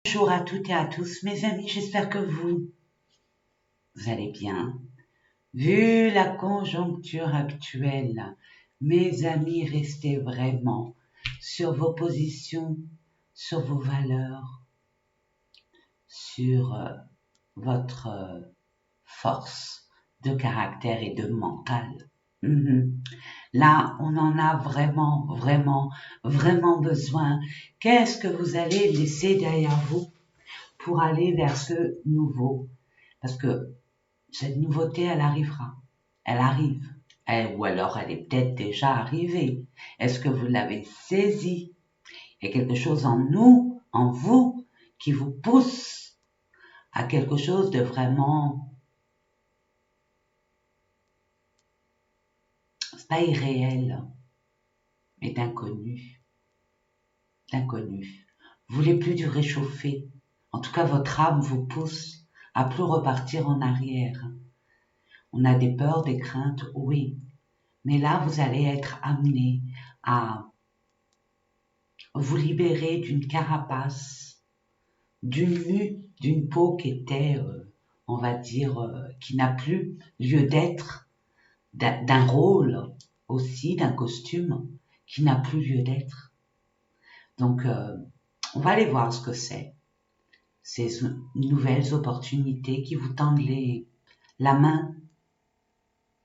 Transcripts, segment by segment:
Bonjour à toutes et à tous, mes amis, j'espère que vous allez bien. Vu la conjoncture actuelle, mes amis, restez vraiment sur vos positions, sur vos valeurs, sur votre force de caractère et de mental. Là, on en a vraiment besoin. Qu'est-ce que vous allez laisser derrière vous pour aller vers ce nouveau? Parce que cette nouveauté, elle arrivera. Elle arrive. Ou alors, elle est peut-être déjà arrivée. Est-ce que vous l'avez saisie? Il y a quelque chose en nous, en vous, qui vous pousse à quelque chose de vraiment, c'est pas irréel, mais d'inconnu. D'inconnu. Vous voulez plus du réchauffé. En tout cas, votre âme vous pousse à plus repartir en arrière. On a des peurs, des craintes, oui. Mais là, vous allez être amené à vous libérer d'une carapace, d'une peau qui était, on va dire, qui n'a plus lieu d'être, d'un rôle aussi, d'un costume qui n'a plus lieu d'être. Donc, on va aller voir ce que c'est. Ces nouvelles opportunités qui vous tendent la main,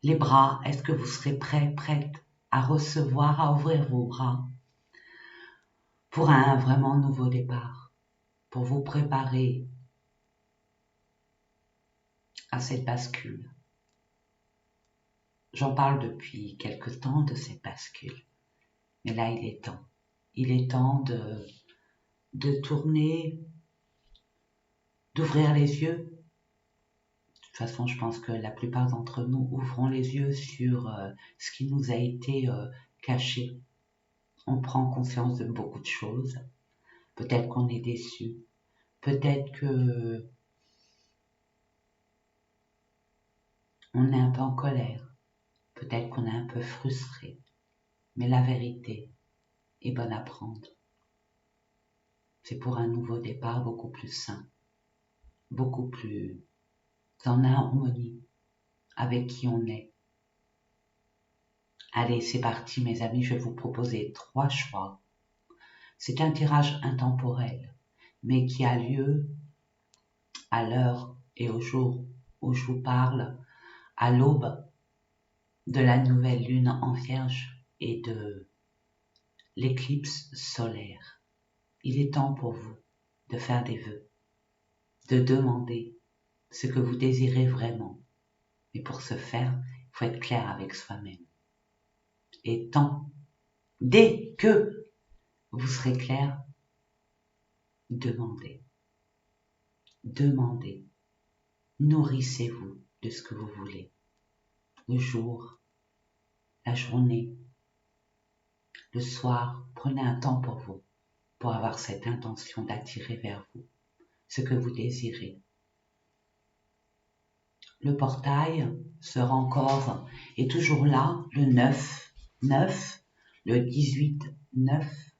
les bras. Est-ce que vous serez prête à recevoir, à ouvrir vos bras pour un vraiment nouveau départ, pour vous préparer à cette bascule? J'en parle depuis quelque temps de cette bascule, mais là il est temps. Il est temps de tourner, d'ouvrir les yeux. De toute façon, je pense que la plupart d'entre nous ouvrons les yeux sur ce qui nous a été caché. On prend conscience de beaucoup de choses. Peut-être qu'on est déçu. Peut-être que on est un peu en colère. Peut-être qu'on est un peu frustré. Mais la vérité est bonne à prendre. C'est pour un nouveau départ beaucoup plus sain, beaucoup plus en harmonie avec qui on est. Allez, c'est parti mes amis, je vais vous proposer 3 choix. C'est un tirage intemporel, mais qui a lieu à l'heure et au jour où je vous parle, à l'aube de la nouvelle lune en Vierge et de l'éclipse solaire. Il est temps pour vous de faire des vœux, de demander ce que vous désirez vraiment. Mais pour ce faire, il faut être clair avec soi-même. Et dès que vous serez clair, demandez. Demandez. Nourrissez-vous de ce que vous voulez. Le jour, la journée, le soir, prenez un temps pour vous, pour avoir cette intention d'attirer vers vous ce que vous désirez. Le portail sera encore et toujours là le 9, le 18, 9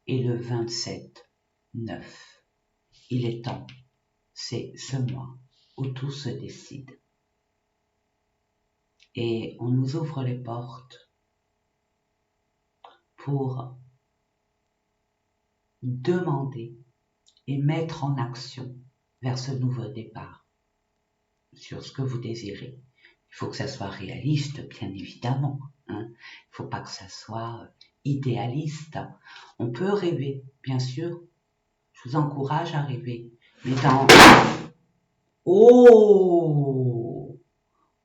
et le 27, 9. Il est temps, c'est ce mois où tout se décide. Et on nous ouvre les portes pour demander et mettre en action vers ce nouveau départ, sur ce que vous désirez. Il faut que ça soit réaliste, bien évidemment. Il ne faut pas que ça soit idéaliste. On peut rêver, bien sûr. Je vous encourage à rêver. Mais Oh,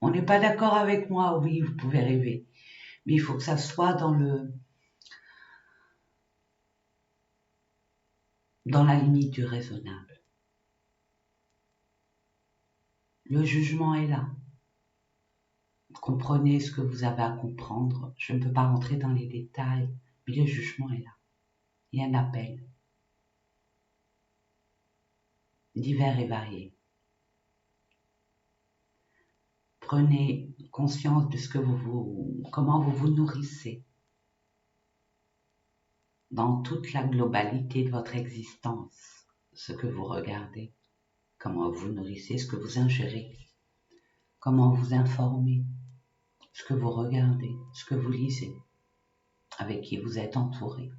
on n'est pas d'accord avec moi. Oui, vous pouvez rêver. Mais il faut que ça soit dans la limite du raisonnable. Le jugement est là. Comprenez ce que vous avez à comprendre. Je ne peux pas rentrer dans les détails, mais le jugement est là. Il y a un appel, divers et variés. Prenez conscience de ce que comment vous vous nourrissez dans toute la globalité de votre existence, ce que vous regardez, comment vous nourrissez, ce que vous ingérez, comment vous informez, ce que vous regardez, ce que vous lisez, avec qui vous êtes entouré.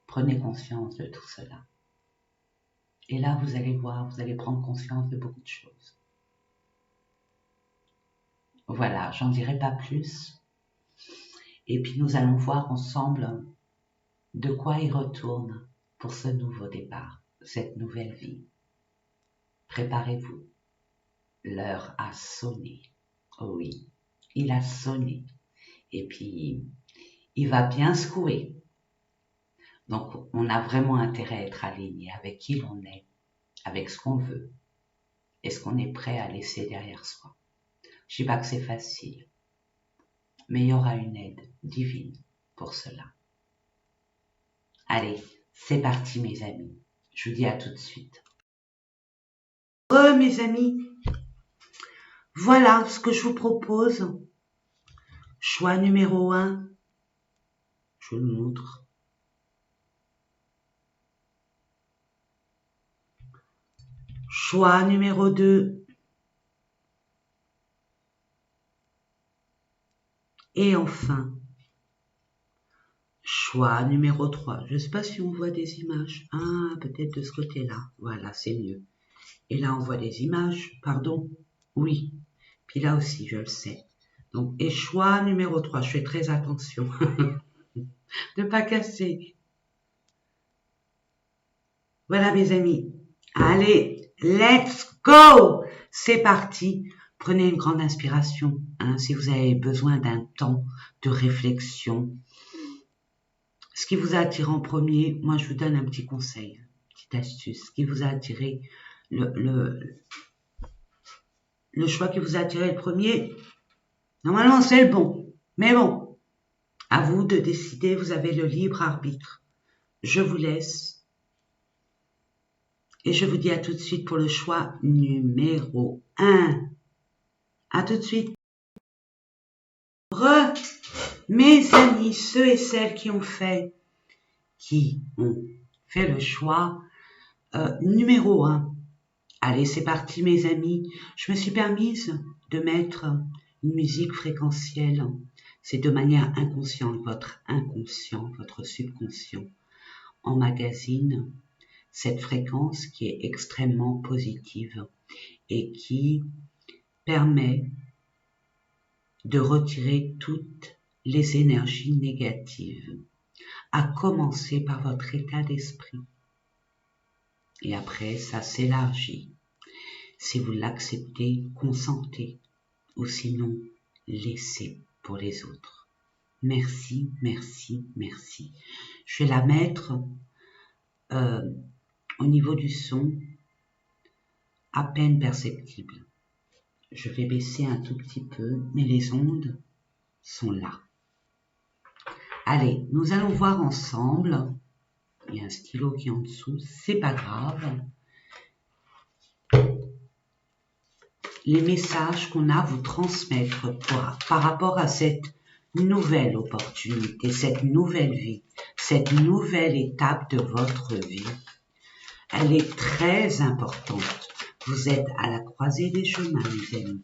Prenez conscience de tout cela. Et là, vous allez voir, vous allez prendre conscience de beaucoup de choses. Voilà, j'en dirai pas plus. Et puis nous allons voir ensemble de quoi il retourne pour ce nouveau départ, cette nouvelle vie. Préparez-vous. L'heure a sonné. Oh oui, il a sonné. Et puis, il va bien secouer. Donc, on a vraiment intérêt à être aligné avec qui l'on est, avec ce qu'on veut, et ce qu'on est prêt à laisser derrière soi. Je ne dis pas que c'est facile, mais il y aura une aide divine pour cela. Allez, c'est parti mes amis. Je vous dis à tout de suite. Mes amis, voilà ce que je vous propose. Choix numéro 1, je vous le montre. Choix numéro 2. Et enfin, choix numéro 3. Je ne sais pas si on voit des images. Ah, peut-être de ce côté-là. Voilà, c'est mieux. Et là, on voit des images. Pardon. Oui. Puis là aussi, je le sais. Donc, et choix numéro 3. Je fais très attention de ne pas casser. Voilà, mes amis. Allez, let's go! C'est parti. Prenez une grande inspiration. Si vous avez besoin d'un temps de réflexion. Ce qui vous a attiré en premier, moi je vous donne un petit conseil, une petite astuce. Ce qui vous a attiré, le choix qui vous a attiré le premier, normalement c'est le bon. Mais bon, à vous de décider, vous avez le libre arbitre. Je vous laisse. Et je vous dis à tout de suite pour le choix numéro 1. À tout de suite. Mes amis, ceux et celles qui ont fait le choix numéro 1. Allez, c'est parti mes amis. Je me suis permise de mettre une musique fréquentielle. C'est de manière inconsciente. Votre inconscient, votre subconscient emmagasine cette fréquence qui est extrêmement positive et qui permet de retirer toutes les énergies négatives, à commencer par votre état d'esprit. Et après, ça s'élargit. Si vous l'acceptez, consentez, ou sinon, laissez pour les autres. Merci, merci, merci. Je vais la mettre au niveau du son, à peine perceptible. Je vais baisser un tout petit peu, mais les ondes sont là. Allez, nous allons voir ensemble. Il y a un stylo qui est en dessous, c'est pas grave. Les messages qu'on a à vous transmettre par rapport à cette nouvelle opportunité, cette nouvelle vie, cette nouvelle étape de votre vie, elle est très importante. Vous êtes à la croisée des chemins, mes amis.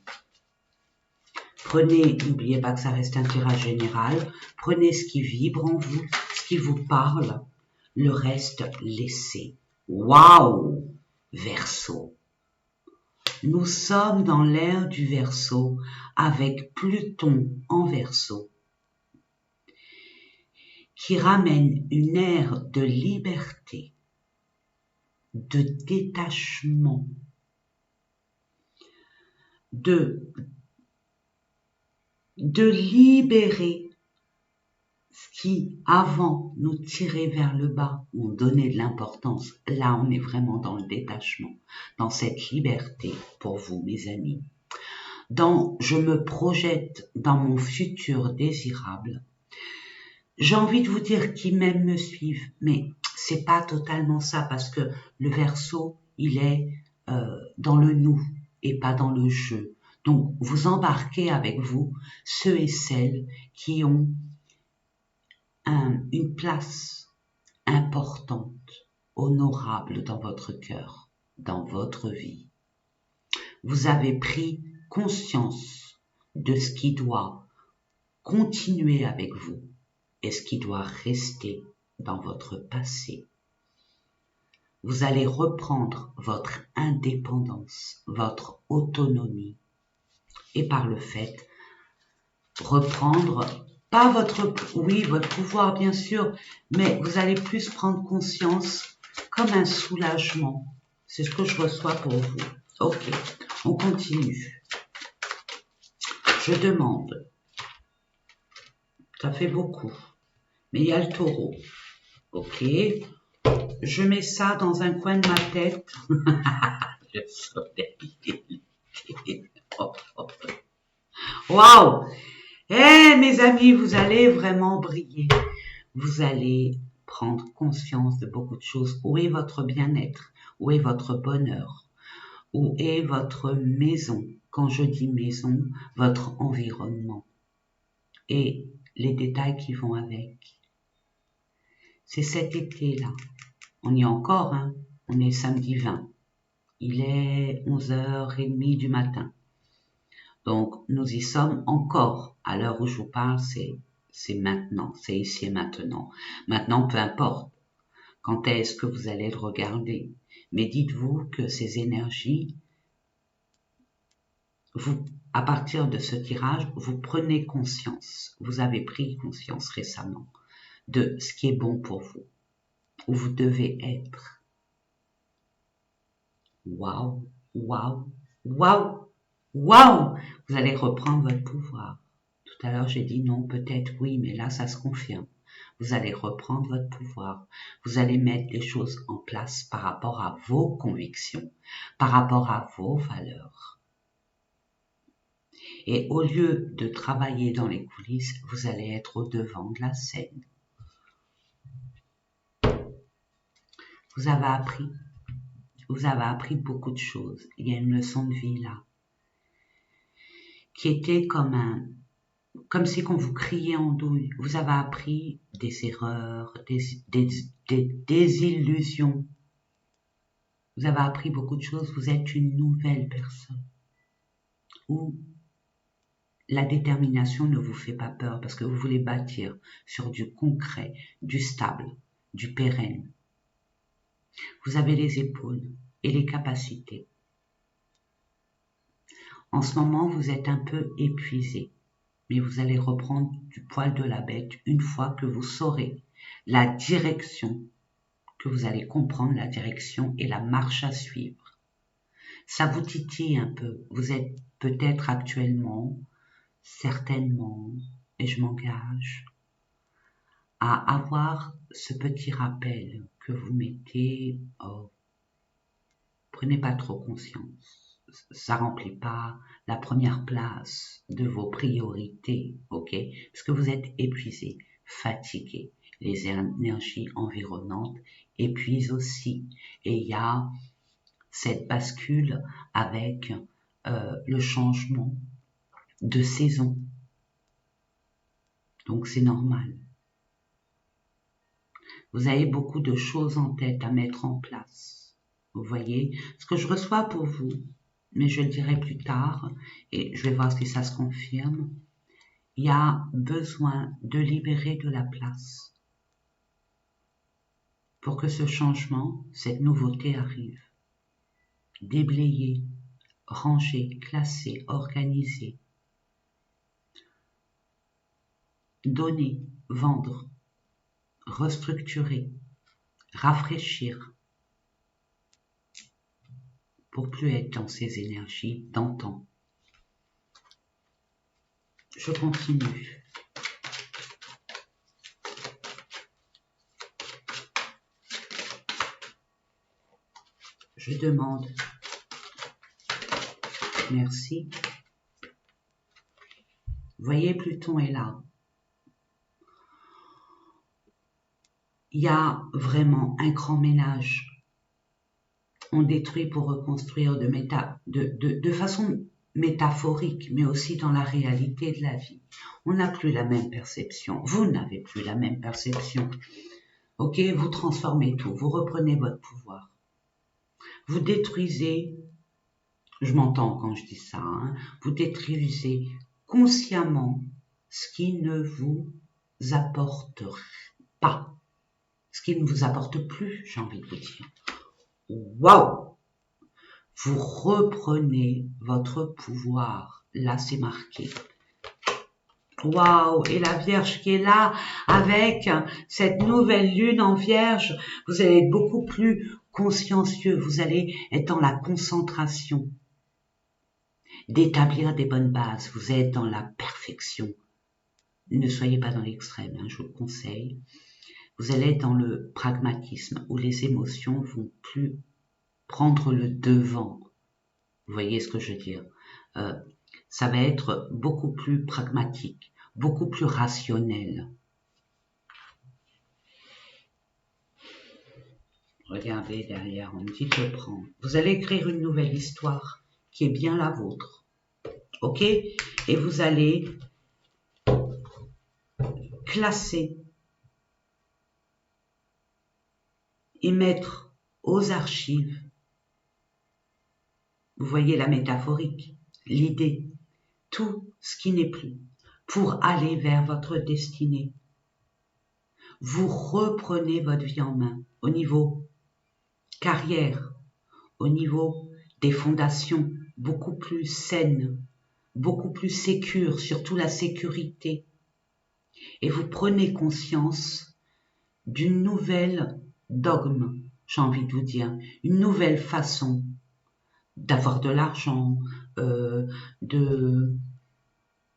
Prenez, n'oubliez pas que ça reste un tirage général, prenez ce qui vibre en vous, ce qui vous parle, le reste, laissez. Waouh! Verseau. Nous sommes dans l'ère du Verseau avec Pluton en Verseau qui ramène une ère de liberté, de détachement, de libérer ce qui avant nous tirait vers le bas, où on donnait de l'importance. Là, on est vraiment dans le détachement, dans cette liberté pour vous, mes amis. Je me projette dans mon futur désirable. J'ai envie de vous dire qui même me suivent, mais c'est pas totalement ça parce que le Verseau, il est dans le nous et pas dans le je. Donc, vous embarquez avec vous ceux et celles qui ont une place importante honorable dans votre cœur, dans votre vie. Vous avez pris conscience de ce qui doit continuer avec vous et ce qui doit rester dans votre passé. Vous allez reprendre votre indépendance, votre autonomie et par le fait, reprendre, pas votre pouvoir bien sûr, mais vous allez plus prendre conscience comme un soulagement. C'est ce que je reçois pour vous. Ok, on continue. Je demande, ça fait beaucoup, mais il y a le taureau. Ok, je mets ça dans un coin de ma tête. Le soleil. Waouh! Eh mes amis, vous allez vraiment briller. Vous allez prendre conscience de beaucoup de choses. Où est votre bien-être? Où est votre bonheur? Où est votre maison? Quand je dis maison, votre environnement. Et les détails qui vont avec. C'est cet été-là. On y est encore, hein? On est samedi 20. Il est 11h30 du matin. Donc, nous y sommes encore. À l'heure où je vous parle, c'est maintenant. C'est ici et maintenant. Maintenant, peu importe quand est-ce que vous allez le regarder. Mais dites-vous que ces énergies, vous, à partir de ce tirage, vous prenez conscience. Vous avez pris conscience récemment de ce qui est bon pour vous, où vous devez être. Waouh, waouh, waouh, waouh! Vous allez reprendre votre pouvoir. Tout à l'heure, j'ai dit non, peut-être oui, mais là, ça se confirme. Vous allez reprendre votre pouvoir. Vous allez mettre les choses en place par rapport à vos convictions, par rapport à vos valeurs. Et au lieu de travailler dans les coulisses, vous allez être au devant de la scène. Vous avez appris beaucoup de choses. Il y a une leçon de vie là, qui était comme si qu'on vous criait en douille. Vous avez appris des erreurs, des illusions. Vous avez appris beaucoup de choses. Vous êtes une nouvelle personne. Où la détermination ne vous fait pas peur parce que vous voulez bâtir sur du concret, du stable, du pérenne. Vous avez les épaules et les capacités. En ce moment, vous êtes un peu épuisé, mais vous allez reprendre du poil de la bête une fois que vous saurez la direction, que vous allez comprendre la direction et la marche à suivre. Ça vous titille un peu. Vous êtes peut-être actuellement, certainement, et je m'engage, à avoir ce petit rappel que vous mettez, oh, prenez pas trop conscience. Ça remplit pas la première place de vos priorités, ok? Parce que vous êtes épuisé, fatigué. Les énergies environnantes épuisent aussi. Et il y a cette bascule avec le changement de saison. Donc c'est normal. Vous avez beaucoup de choses en tête à mettre en place. Vous voyez, ce que je reçois pour vous, mais je le dirai plus tard, et je vais voir si ça se confirme, il y a besoin de libérer de la place pour que ce changement, cette nouveauté arrive. Déblayer, ranger, classer, organiser, donner, vendre, restructurer, rafraîchir, pour plus être dans ces énergies d'antan. Je continue. Je demande. Merci. Vous voyez, Pluton est là. Il y a vraiment un grand ménage. On détruit pour reconstruire de façon métaphorique, mais aussi dans la réalité de la vie. On n'a plus la même perception. Vous n'avez plus la même perception. Ok, vous transformez tout, vous reprenez votre pouvoir. Vous détruisez, je m'entends quand je dis ça, hein, vous détruisez consciemment ce qui ne vous apporte pas, ce qui ne vous apporte plus, j'ai envie de vous dire. Waouh! Vous reprenez votre pouvoir. Là, c'est marqué. Waouh! Et la Vierge qui est là, avec cette nouvelle lune en Vierge, vous allez être beaucoup plus consciencieux. Vous allez être dans la concentration, d'établir des bonnes bases. Vous êtes dans la perfection. Ne soyez pas dans l'extrême, hein, je vous le conseille. Vous allez être dans le pragmatisme, où les émotions vont plus prendre le devant. Vous voyez ce que je veux dire? Ça va être beaucoup plus pragmatique, beaucoup plus rationnel. Regardez derrière, on me dit de le prendre. Vous allez écrire une nouvelle histoire qui est bien la vôtre. Ok? Et vous allez classer et mettre aux archives, vous voyez la métaphorique, l'idée, tout ce qui n'est plus, pour aller vers votre destinée. Vous reprenez votre vie en main au niveau carrière, au niveau des fondations, beaucoup plus saines, beaucoup plus sécures, surtout la sécurité. Et vous prenez conscience d'une nouvelle dogme, j'ai envie de vous dire, une nouvelle façon d'avoir de l'argent, de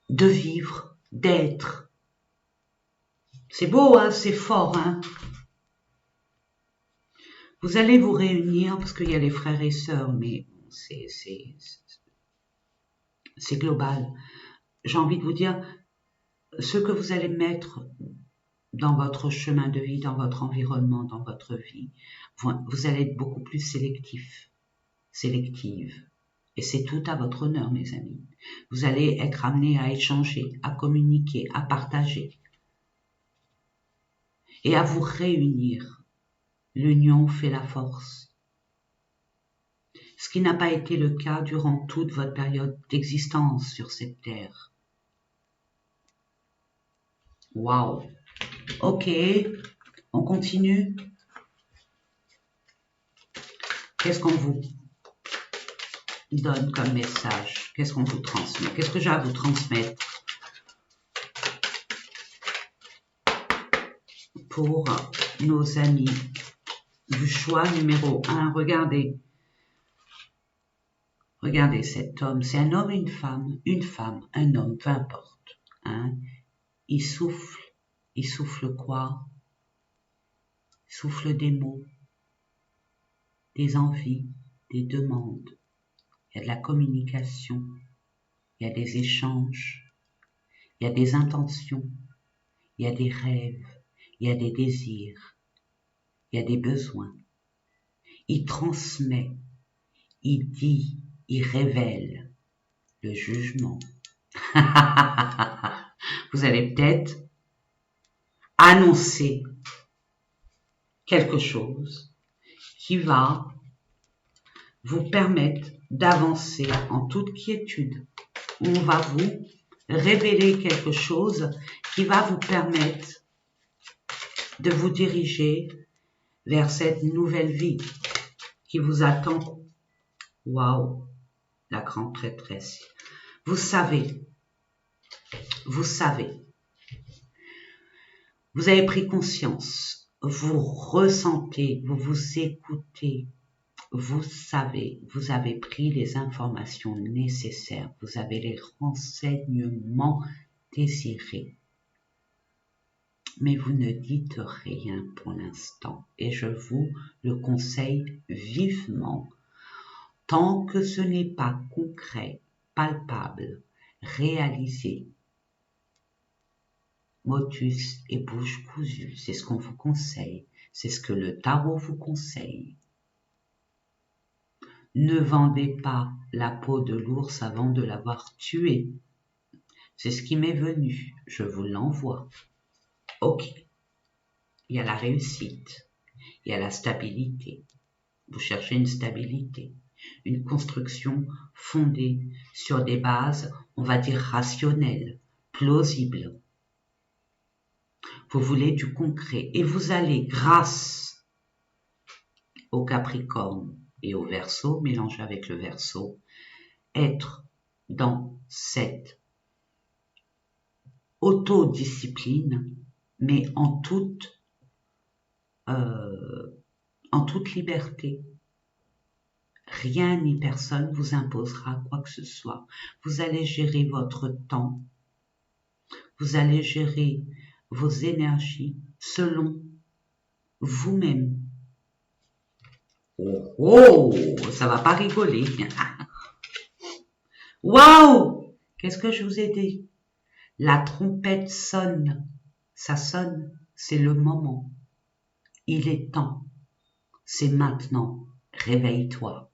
vivre, d'être. C'est beau, hein, c'est fort, hein. Vous allez vous réunir parce qu'il y a les frères et sœurs, mais c'est global. J'ai envie de vous dire, ce que vous allez mettre dans votre chemin de vie, dans votre environnement, dans votre vie, vous allez être beaucoup plus sélective. Et c'est tout à votre honneur, mes amis. Vous allez être amenés à échanger, à communiquer, à partager et à vous réunir. L'union fait la force. Ce qui n'a pas été le cas durant toute votre période d'existence sur cette terre. Waouh! Ok, on continue. Qu'est-ce qu'on vous donne comme message? Qu'est-ce qu'on vous transmet? Qu'est-ce que j'ai à vous transmettre pour nos amis du choix numéro 1? Regardez. Regardez cet homme. C'est un homme et une femme, un homme, peu importe. Hein? Il souffle quoi? Il souffle des mots, des envies, des demandes. Il y a de la communication, il y a des échanges, il y a des intentions, il y a des rêves, il y a des désirs, il y a des besoins. Il transmet, il dit, il révèle le jugement. Vous allez peut-être annoncer quelque chose qui va vous permettre d'avancer en toute quiétude. On va vous révéler quelque chose qui va vous permettre de vous diriger vers cette nouvelle vie qui vous attend. Waouh, la grande prêtresse. Vous savez, vous avez pris conscience, vous ressentez, vous vous écoutez, vous savez, vous avez pris les informations nécessaires, vous avez les renseignements désirés. Mais vous ne dites rien pour l'instant et je vous le conseille vivement. Tant que ce n'est pas concret, palpable, réalisé, motus et bouche cousue, c'est ce qu'on vous conseille, c'est ce que le tarot vous conseille. Ne vendez pas la peau de l'ours avant de l'avoir tué. C'est ce qui m'est venu, je vous l'envoie. Ok. il y a la réussite, il y a la stabilité. Vous cherchez une stabilité, une construction fondée sur des bases, on va dire rationnelles, plausibles. Vous voulez du concret et vous allez, grâce au Capricorne et au Verseau, mélangé avec le Verseau, être dans cette autodiscipline, mais en toute liberté. Rien ni personne vous imposera quoi que ce soit. Vous allez gérer votre temps, vous allez gérer vos énergies selon vous-même. Oh, oh, ça va pas rigoler. Waouh! Qu'est-ce que je vous ai dit? La trompette sonne. Ça sonne, c'est le moment. Il est temps. C'est maintenant. Réveille-toi.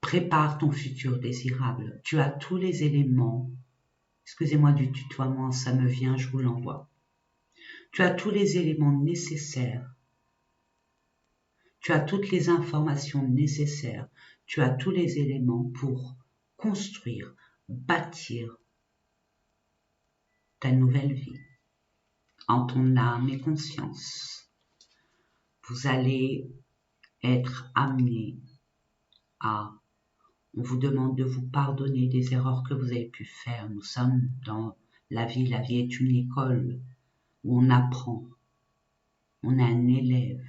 Prépare ton futur désirable. Tu as tous les éléments. Excusez-moi du tutoiement, ça me vient, je vous l'envoie. Tu as tous les éléments nécessaires. Tu as toutes les informations nécessaires. Tu as tous les éléments pour construire, bâtir ta nouvelle vie en ton âme et conscience. Vous allez être amené à... On vous demande de vous pardonner des erreurs que vous avez pu faire. Nous sommes dans la vie. La vie est une école où on apprend. On est un élève.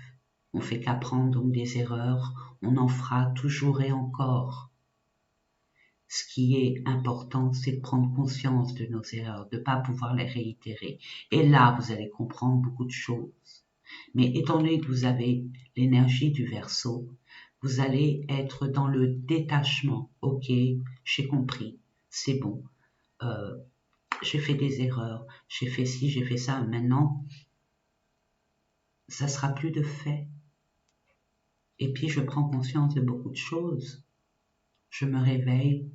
On fait qu'apprendre donc des erreurs. On en fera toujours et encore. Ce qui est important, c'est de prendre conscience de nos erreurs, de ne pas pouvoir les réitérer. Et là, vous allez comprendre beaucoup de choses. Mais étant donné que vous avez l'énergie du Verseau, vous allez être dans le détachement. Ok, j'ai compris, c'est bon. J'ai fait des erreurs, j'ai fait ci, j'ai fait ça. Maintenant, ça sera plus de fait. Et puis, je prends conscience de beaucoup de choses. Je me réveille.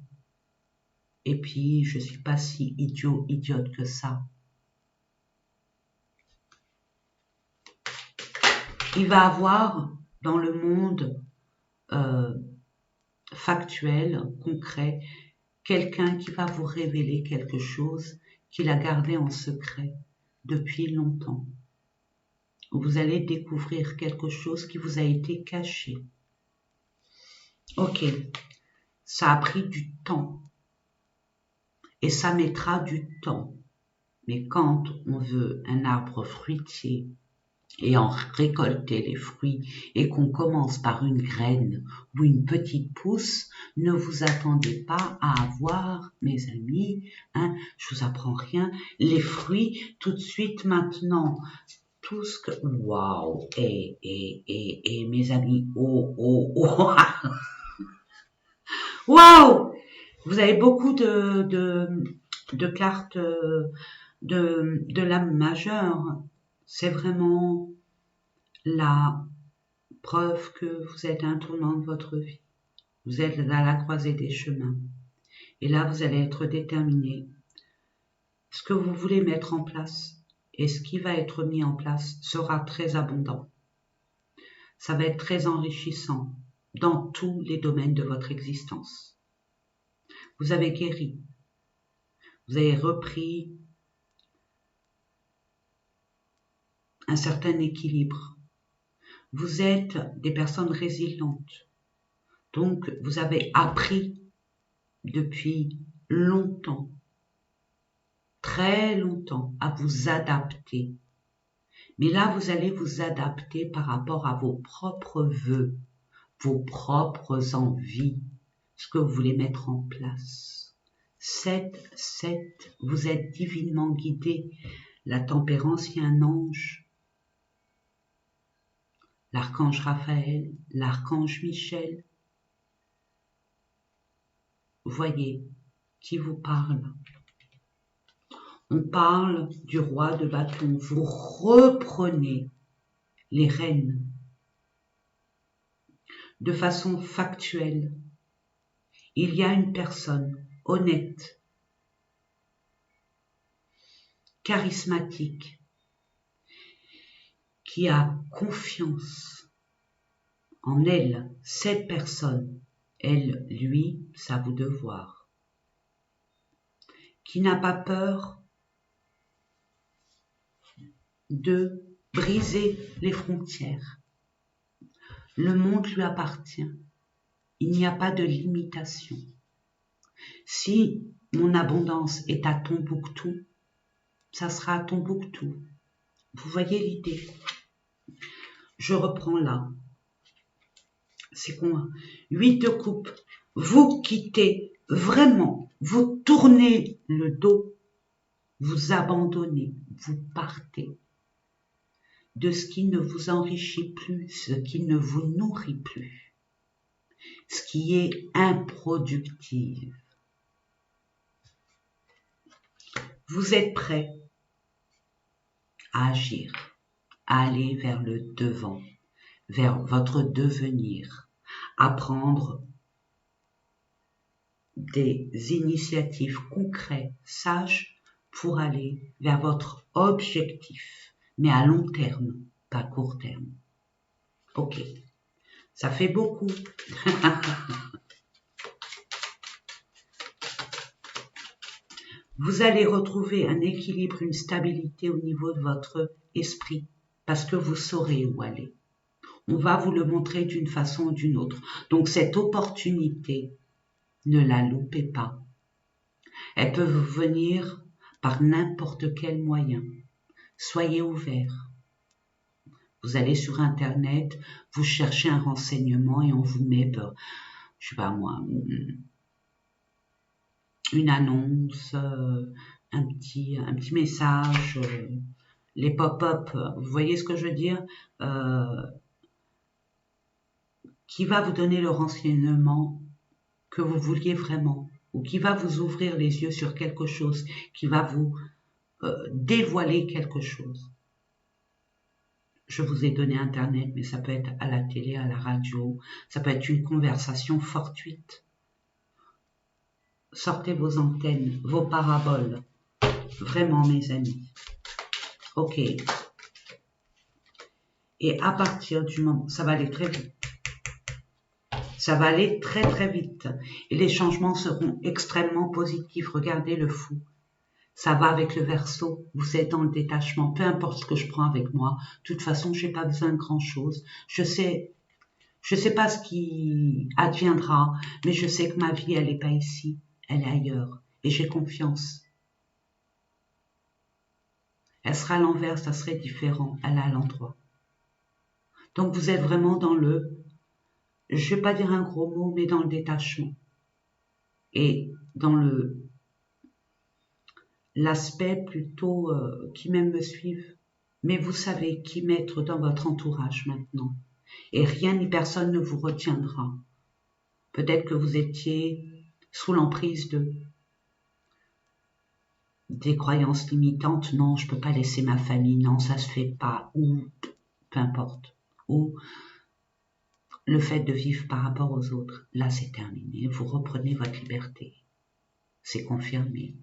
Et puis, je suis pas si idiote que ça. Il va avoir dans le monde factuel, concret, quelqu'un qui va vous révéler quelque chose qu'il a gardé en secret depuis longtemps. Vous allez découvrir quelque chose qui vous a été caché. Ok, ça a pris du temps et ça mettra du temps. Mais quand on veut un arbre fruitier et en récolter les fruits et qu'on commence par une graine ou une petite pousse, ne vous attendez pas à avoir, mes amis, je vous apprends rien, les fruits tout de suite maintenant. Tout ce que... Waouh! Et mes amis, oh! Waouh! Vous avez beaucoup de cartes de l'âme majeure. C'est vraiment la preuve que vous êtes à un tournant de votre vie. Vous êtes à la croisée des chemins. Et là, vous allez être déterminé. Ce que vous voulez mettre en place et ce qui va être mis en place sera très abondant. Ça va être très enrichissant dans tous les domaines de votre existence. Vous avez guéri. Vous avez repris un certain équilibre. Vous êtes des personnes résilientes. Donc, vous avez appris depuis longtemps, très longtemps, à vous adapter. Mais là, vous allez vous adapter par rapport à vos propres vœux, vos propres envies, ce que vous voulez mettre en place. 7, vous êtes divinement guidé. La tempérance, il y a un ange. L'archange Raphaël, l'archange Michel. Voyez qui vous parle. On parle du roi de bâton. Vous reprenez les rênes de façon factuelle. Il y a une personne honnête, charismatique, qui a confiance en elle, cette personne, elle, lui, c'est à vous de voir, qui n'a pas peur de briser les frontières. Le monde lui appartient. Il n'y a pas de limitation. Si mon abondance est à Tombouctou, ça sera à Tombouctou. Vous voyez l'idée? Je reprends là. C'est quoi? 8 de coupe. Vous quittez vraiment, vous tournez le dos, vous abandonnez, vous partez de ce qui ne vous enrichit plus, ce qui ne vous nourrit plus, ce qui est improductif. Vous êtes prêt à agir, à aller vers le devant, vers votre devenir, à prendre des initiatives concrètes, sages, pour aller vers votre objectif, mais à long terme, pas court terme. Ok, ça fait beaucoup. Vous allez retrouver un équilibre, une stabilité au niveau de votre esprit, parce que vous saurez où aller. On va vous le montrer d'une façon ou d'une autre. Donc cette opportunité, ne la loupez pas. Elle peut vous venir par n'importe quel moyen. Soyez ouverts. Vous allez sur Internet, vous cherchez un renseignement et on vous met, je sais pas moi, une annonce, un petit message, les pop-up, vous voyez ce que je veux dire, qui va vous donner le renseignement que vous vouliez vraiment, ou qui va vous ouvrir les yeux sur quelque chose, qui va vous dévoiler quelque chose. Je vous ai donné Internet, mais ça peut être à la télé, à la radio, ça peut être une conversation fortuite. Sortez vos antennes, vos paraboles. Vraiment, mes amis. Ok. Et à partir du moment, ça va aller très vite. Ça va aller très très vite. Et les changements seront extrêmement positifs. Regardez le fou. Ça va avec le Verseau. Vous êtes dans le détachement. Peu importe ce que je prends avec moi. De toute façon, j'ai pas besoin de grand chose. Je sais pas ce qui adviendra, mais je sais que ma vie, elle n'est pas ici. Elle est ailleurs. Et j'ai confiance. Elle sera à l'envers, ça serait différent. Elle est à l'endroit. Donc vous êtes vraiment dans le, je vais pas dire un gros mot, mais dans le détachement. Et dans l'aspect plutôt qui même me suivent. Mais vous savez qui mettre dans votre entourage maintenant. Et rien ni personne ne vous retiendra. Peut-être que vous étiez sous l'emprise des croyances limitantes. Non, je peux pas laisser ma famille. Non, ça se fait pas. Ou peu importe. Ou le fait de vivre par rapport aux autres. Là, c'est terminé. Vous reprenez votre liberté. C'est confirmé.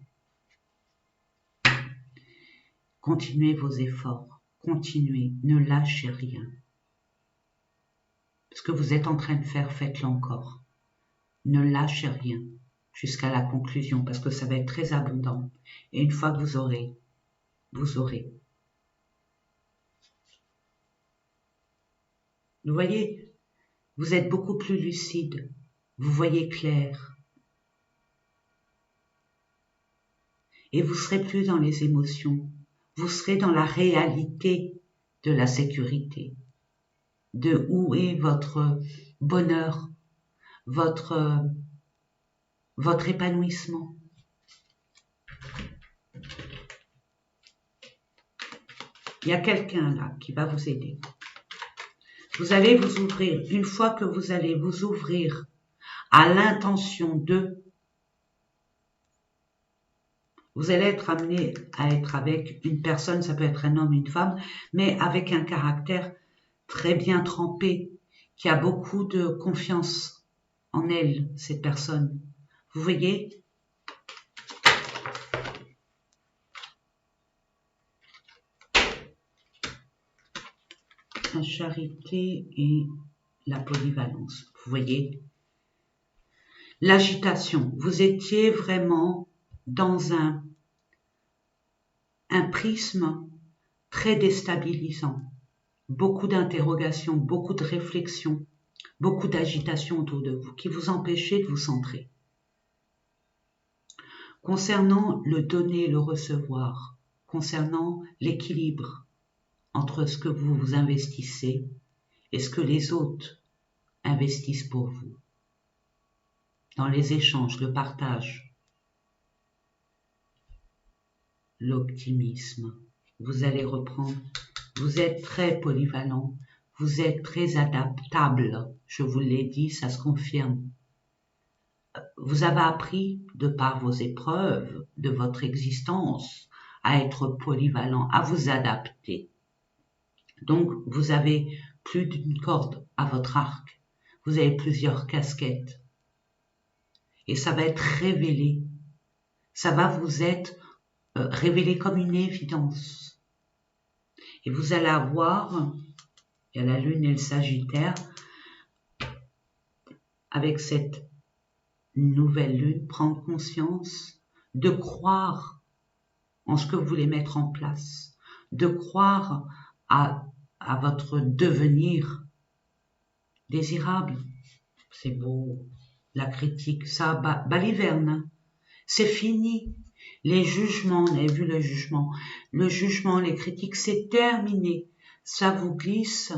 Continuez vos efforts. Continuez. Ne lâchez rien. Ce que vous êtes en train de faire, faites-le encore. Ne lâchez rien jusqu'à la conclusion parce que ça va être très abondant. Et une fois que vous aurez. Vous voyez, vous êtes beaucoup plus lucide. Vous voyez clair. Et vous serez plus dans les émotions. Vous serez dans la réalité de la sécurité. De où est votre bonheur, votre épanouissement. Il y a quelqu'un là qui va vous aider. Vous allez vous ouvrir. Une fois que vous allez vous ouvrir à l'intention de, vous allez être amené à être avec une personne, ça peut être un homme, une femme, mais avec un caractère très bien trempé, qui a beaucoup de confiance en elle, cette personne. Vous voyez ? la charité et la polyvalence. Vous voyez, l'agitation. Vous étiez vraiment dans un prisme très déstabilisant. Beaucoup d'interrogations, beaucoup de réflexions, beaucoup d'agitation autour de vous qui vous empêchaient de vous centrer. Concernant le donner et le recevoir, concernant l'équilibre entre ce que vous vous investissez et ce que les autres investissent pour vous, dans les échanges, le partage, l'optimisme, vous allez reprendre, vous êtes très polyvalent, vous êtes très adaptable, je vous l'ai dit, ça se confirme. Vous avez appris, de par vos épreuves de votre existence, à être polyvalent, à vous adapter. Donc, vous avez plus d'une corde à votre arc. Vous avez plusieurs casquettes. Et ça va être révélé. Ça va vous être révélé comme une évidence. Et vous allez avoir, il y a la Lune et le Sagittaire, avec cette nouvelle Lune, prendre conscience de croire en ce que vous voulez mettre en place, de croire à votre devenir désirable. C'est beau, la critique, ça baliverne. C'est fini. Les jugements, on a vu le jugement, les critiques, c'est terminé. Ça vous glisse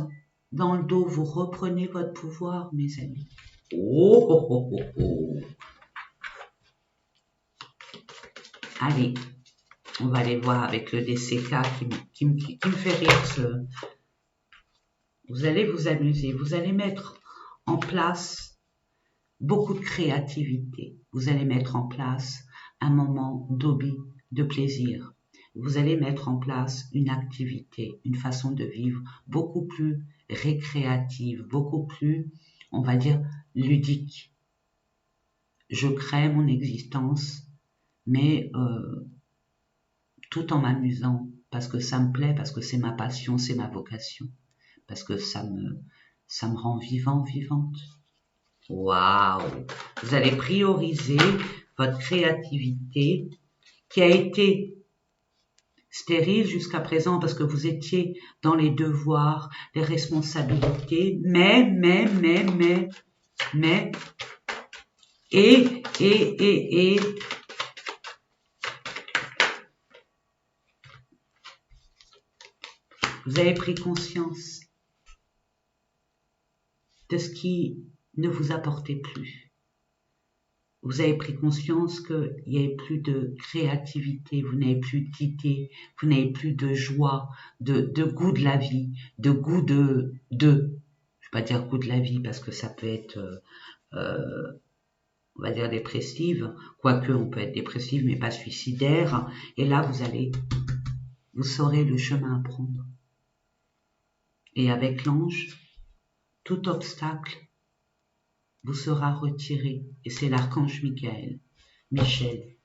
dans le dos, vous reprenez votre pouvoir, mes amis. Oh, oh, oh, oh, oh. Allez, on va aller voir avec le DCK qui me fait rire. Vous allez vous amuser, vous allez mettre en place beaucoup de créativité. Vous allez mettre en place un moment d'hobby, de plaisir. Vous allez mettre en place une activité, une façon de vivre beaucoup plus récréative, beaucoup plus, on va dire, ludique. Je crée mon existence, mais tout en m'amusant, parce que ça me plaît, parce que c'est ma passion, c'est ma vocation, parce que ça me rend vivante. Waouh! Vous allez prioriser votre créativité qui a été stérile jusqu'à présent parce que vous étiez dans les devoirs, les responsabilités, mais, et, vous avez pris conscience de ce qui ne vous apportait plus. Vous avez pris conscience qu'il n'y avait plus de créativité, vous n'avez plus d'idées, vous n'avez plus de joie, de goût de la vie, de goût de, je ne vais pas dire goût de la vie parce que ça peut être, on va dire dépressive, quoique on peut être dépressif mais pas suicidaire. Et là, vous saurez le chemin à prendre. Et avec l'ange, tout obstacle vous sera retiré. Et c'est l'archange Michel.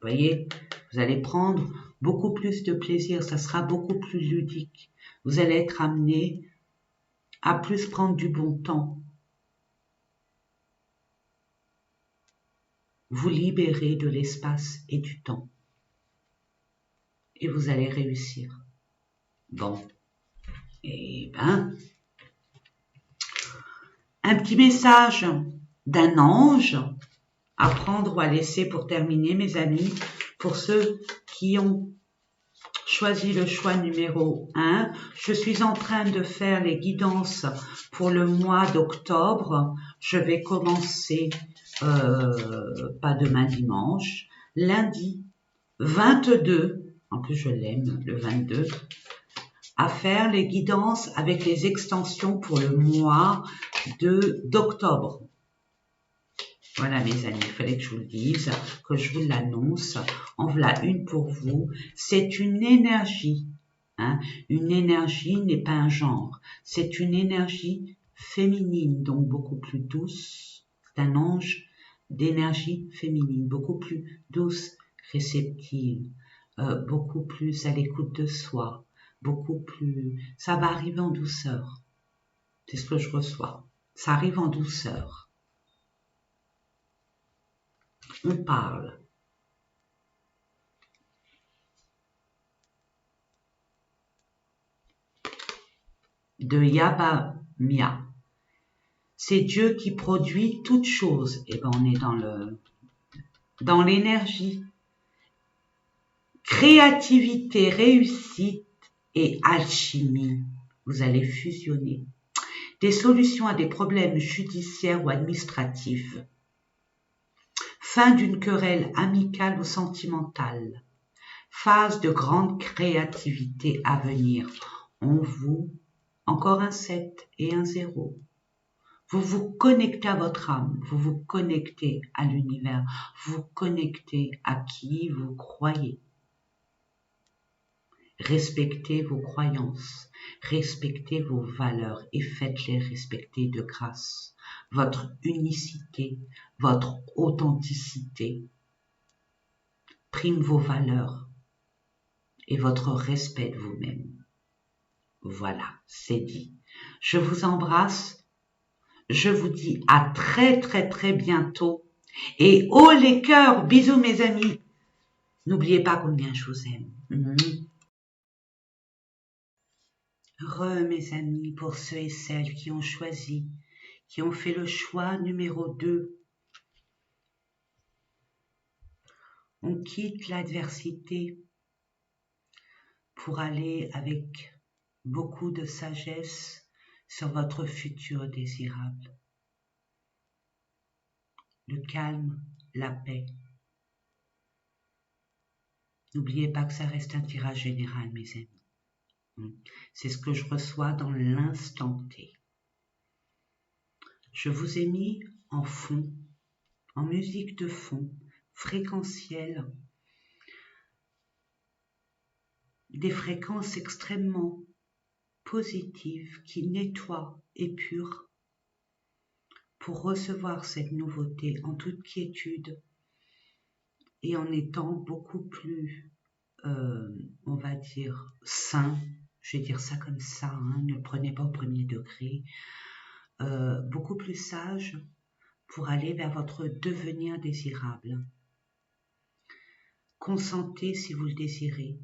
Vous voyez, vous allez prendre beaucoup plus de plaisir, ça sera beaucoup plus ludique. Vous allez être amené à plus prendre du bon temps. Vous libérez de l'espace et du temps. Et vous allez réussir. Bon. Eh ben, un petit message d'un ange à prendre ou à laisser pour terminer, mes amis, pour ceux qui ont choisi le choix numéro 1. Je suis en train de faire les guidances pour le mois d'octobre. Je vais commencer, pas demain dimanche, lundi 22, en plus je l'aime, le 22, à faire les guidances avec les extensions pour le mois d'octobre. Voilà mes amis, il fallait que je vous le dise, que je vous l'annonce. En voilà une pour vous. C'est une énergie. Hein. Une énergie n'est pas un genre. C'est une énergie féminine, donc beaucoup plus douce. C'est un ange d'énergie féminine, beaucoup plus douce, réceptive, beaucoup plus à l'écoute de soi, beaucoup plus... Ça va arriver en douceur. C'est ce que je reçois. Ça arrive en douceur. On parle. De Yabamia. C'est Dieu qui produit toutes choses. Et ben on est dans l'énergie. Créativité, réussite et alchimie. Vous allez fusionner. Des solutions à des problèmes judiciaires ou administratifs. Fin d'une querelle amicale ou sentimentale. Phase de grande créativité à venir. On vous, encore un 7 et un 0. Vous vous connectez à votre âme, vous vous connectez à l'univers, vous vous connectez à qui vous croyez. Respectez vos croyances, respectez vos valeurs et faites-les respecter de grâce. Votre unicité, votre authenticité prime vos valeurs et votre respect de vous-même. Voilà, c'est dit. Je vous embrasse. Je vous dis à très très très bientôt. Et oh les cœurs, bisous mes amis. N'oubliez pas combien je vous aime. Mes amis, pour ceux et celles qui ont choisi, qui ont fait le choix numéro 2. On quitte l'adversité pour aller avec beaucoup de sagesse sur votre futur désirable. Le calme, la paix. N'oubliez pas que ça reste un tirage général, mes amis. C'est ce que je reçois dans l'instant T. Je vous ai mis en fond, en musique de fond, fréquentielle, des fréquences extrêmement positives qui nettoient et purent pour recevoir cette nouveauté en toute quiétude et en étant beaucoup plus, on va dire, sain. Je vais dire ça comme ça, ne le prenez pas au premier degré. Beaucoup plus sage pour aller vers votre devenir désirable. Consentez si vous le désirez.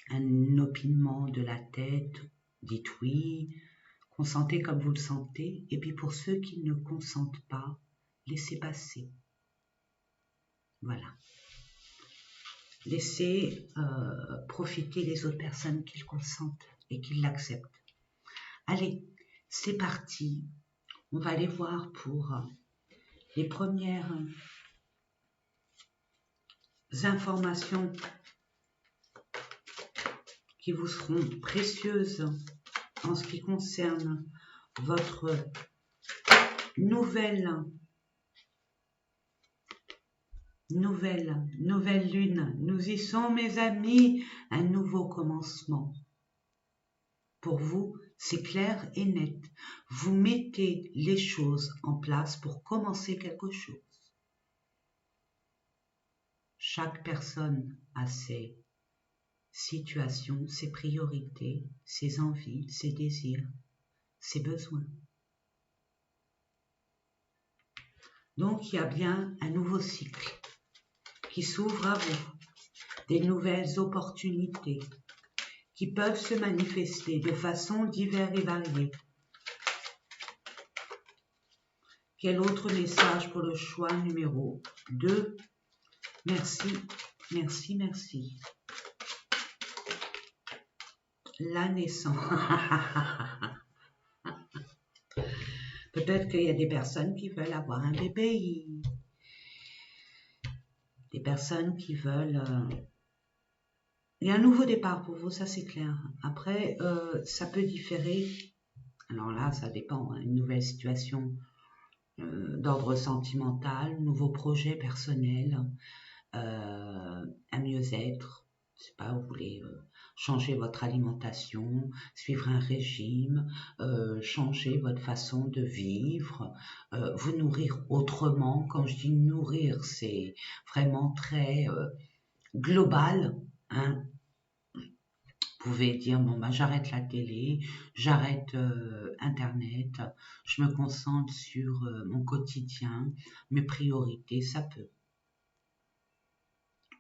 Un opinement de la tête, dites oui, consentez comme vous le sentez, et puis pour ceux qui ne consentent pas, laissez passer. Voilà. Laissez profiter les autres personnes qui le consentent et qui l'acceptent. Allez, c'est parti. On va aller voir pour les premières informations qui vous seront précieuses en ce qui concerne votre nouvelle lune. Nous y sommes, mes amis, un nouveau commencement. Pour vous, c'est clair et net. Vous mettez les choses en place pour commencer quelque chose. Chaque personne a ses situations, ses priorités, ses envies, ses désirs, ses besoins. Donc, il y a bien un nouveau cycle qui s'ouvre à vous, des nouvelles opportunités qui peuvent se manifester de façon diverse et variée. Quel autre message pour le choix numéro 2? Merci, merci, merci. La naissance. Peut-être qu'il y a des personnes qui veulent avoir un bébé. Des personnes qui veulent... Il y a un nouveau départ pour vous, ça c'est clair. Après, ça peut différer. Alors là, ça dépend. Une nouvelle situation d'ordre sentimental, nouveau projet personnel, un mieux-être. Je sais pas, vous voulez changer votre alimentation, suivre un régime, changer votre façon de vivre, vous nourrir autrement. Quand je dis nourrir, c'est vraiment très global, hein. pouvez dire, bon, bah, j'arrête la télé, j'arrête Internet, je me concentre sur mon quotidien, mes priorités, ça peut.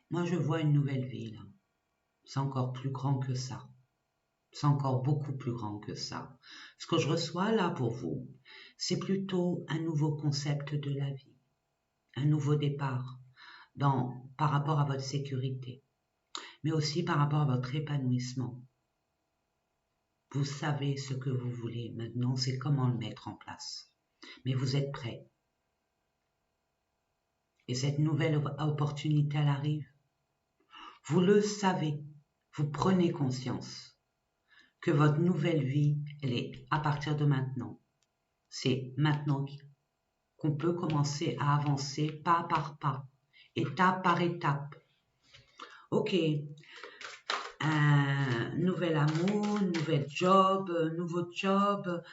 Moi, je vois une nouvelle vie, là. C'est encore plus grand que ça. C'est encore beaucoup plus grand que ça. Ce que je reçois là pour vous, c'est plutôt un nouveau concept de la vie, un nouveau départ par rapport à votre sécurité, mais aussi par rapport à votre épanouissement. Vous savez ce que vous voulez maintenant, c'est comment le mettre en place. Mais vous êtes prêt. Et cette nouvelle opportunité, elle arrive. Vous le savez, vous prenez conscience que votre nouvelle vie, elle est à partir de maintenant. C'est maintenant qu'on peut commencer à avancer pas par pas, étape par étape. Ok, un nouvel amour, nouveau job,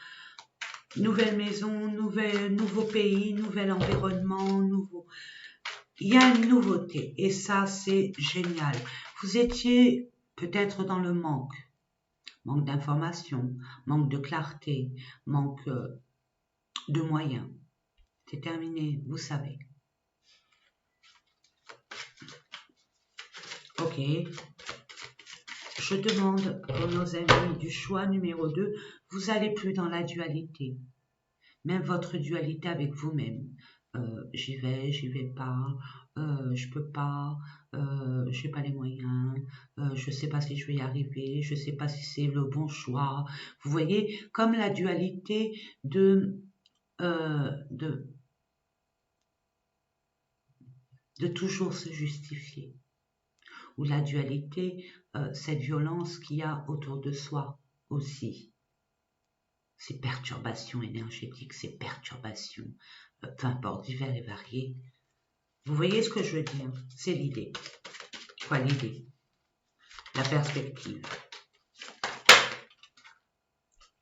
nouvelle maison, nouveau pays, nouvel environnement, il y a une nouveauté et ça c'est génial. Vous étiez peut-être dans le manque d'informations, manque de clarté, manque de moyens. C'est terminé, vous savez. Ok. Je demande pour nos amis du choix numéro 2, vous n'allez plus dans la dualité. Même votre dualité avec vous-même. J'y vais pas, je peux pas, j'ai pas les moyens, je sais pas si je vais y arriver, je sais pas si c'est le bon choix. Vous voyez, comme la dualité de toujours se justifier. Ou la dualité, cette violence qu'il y a autour de soi aussi. Ces perturbations énergétiques, ces perturbations, peu importe, divers et variés. Vous voyez ce que je veux dire? C'est l'idée. Quoi l'idée? La perspective.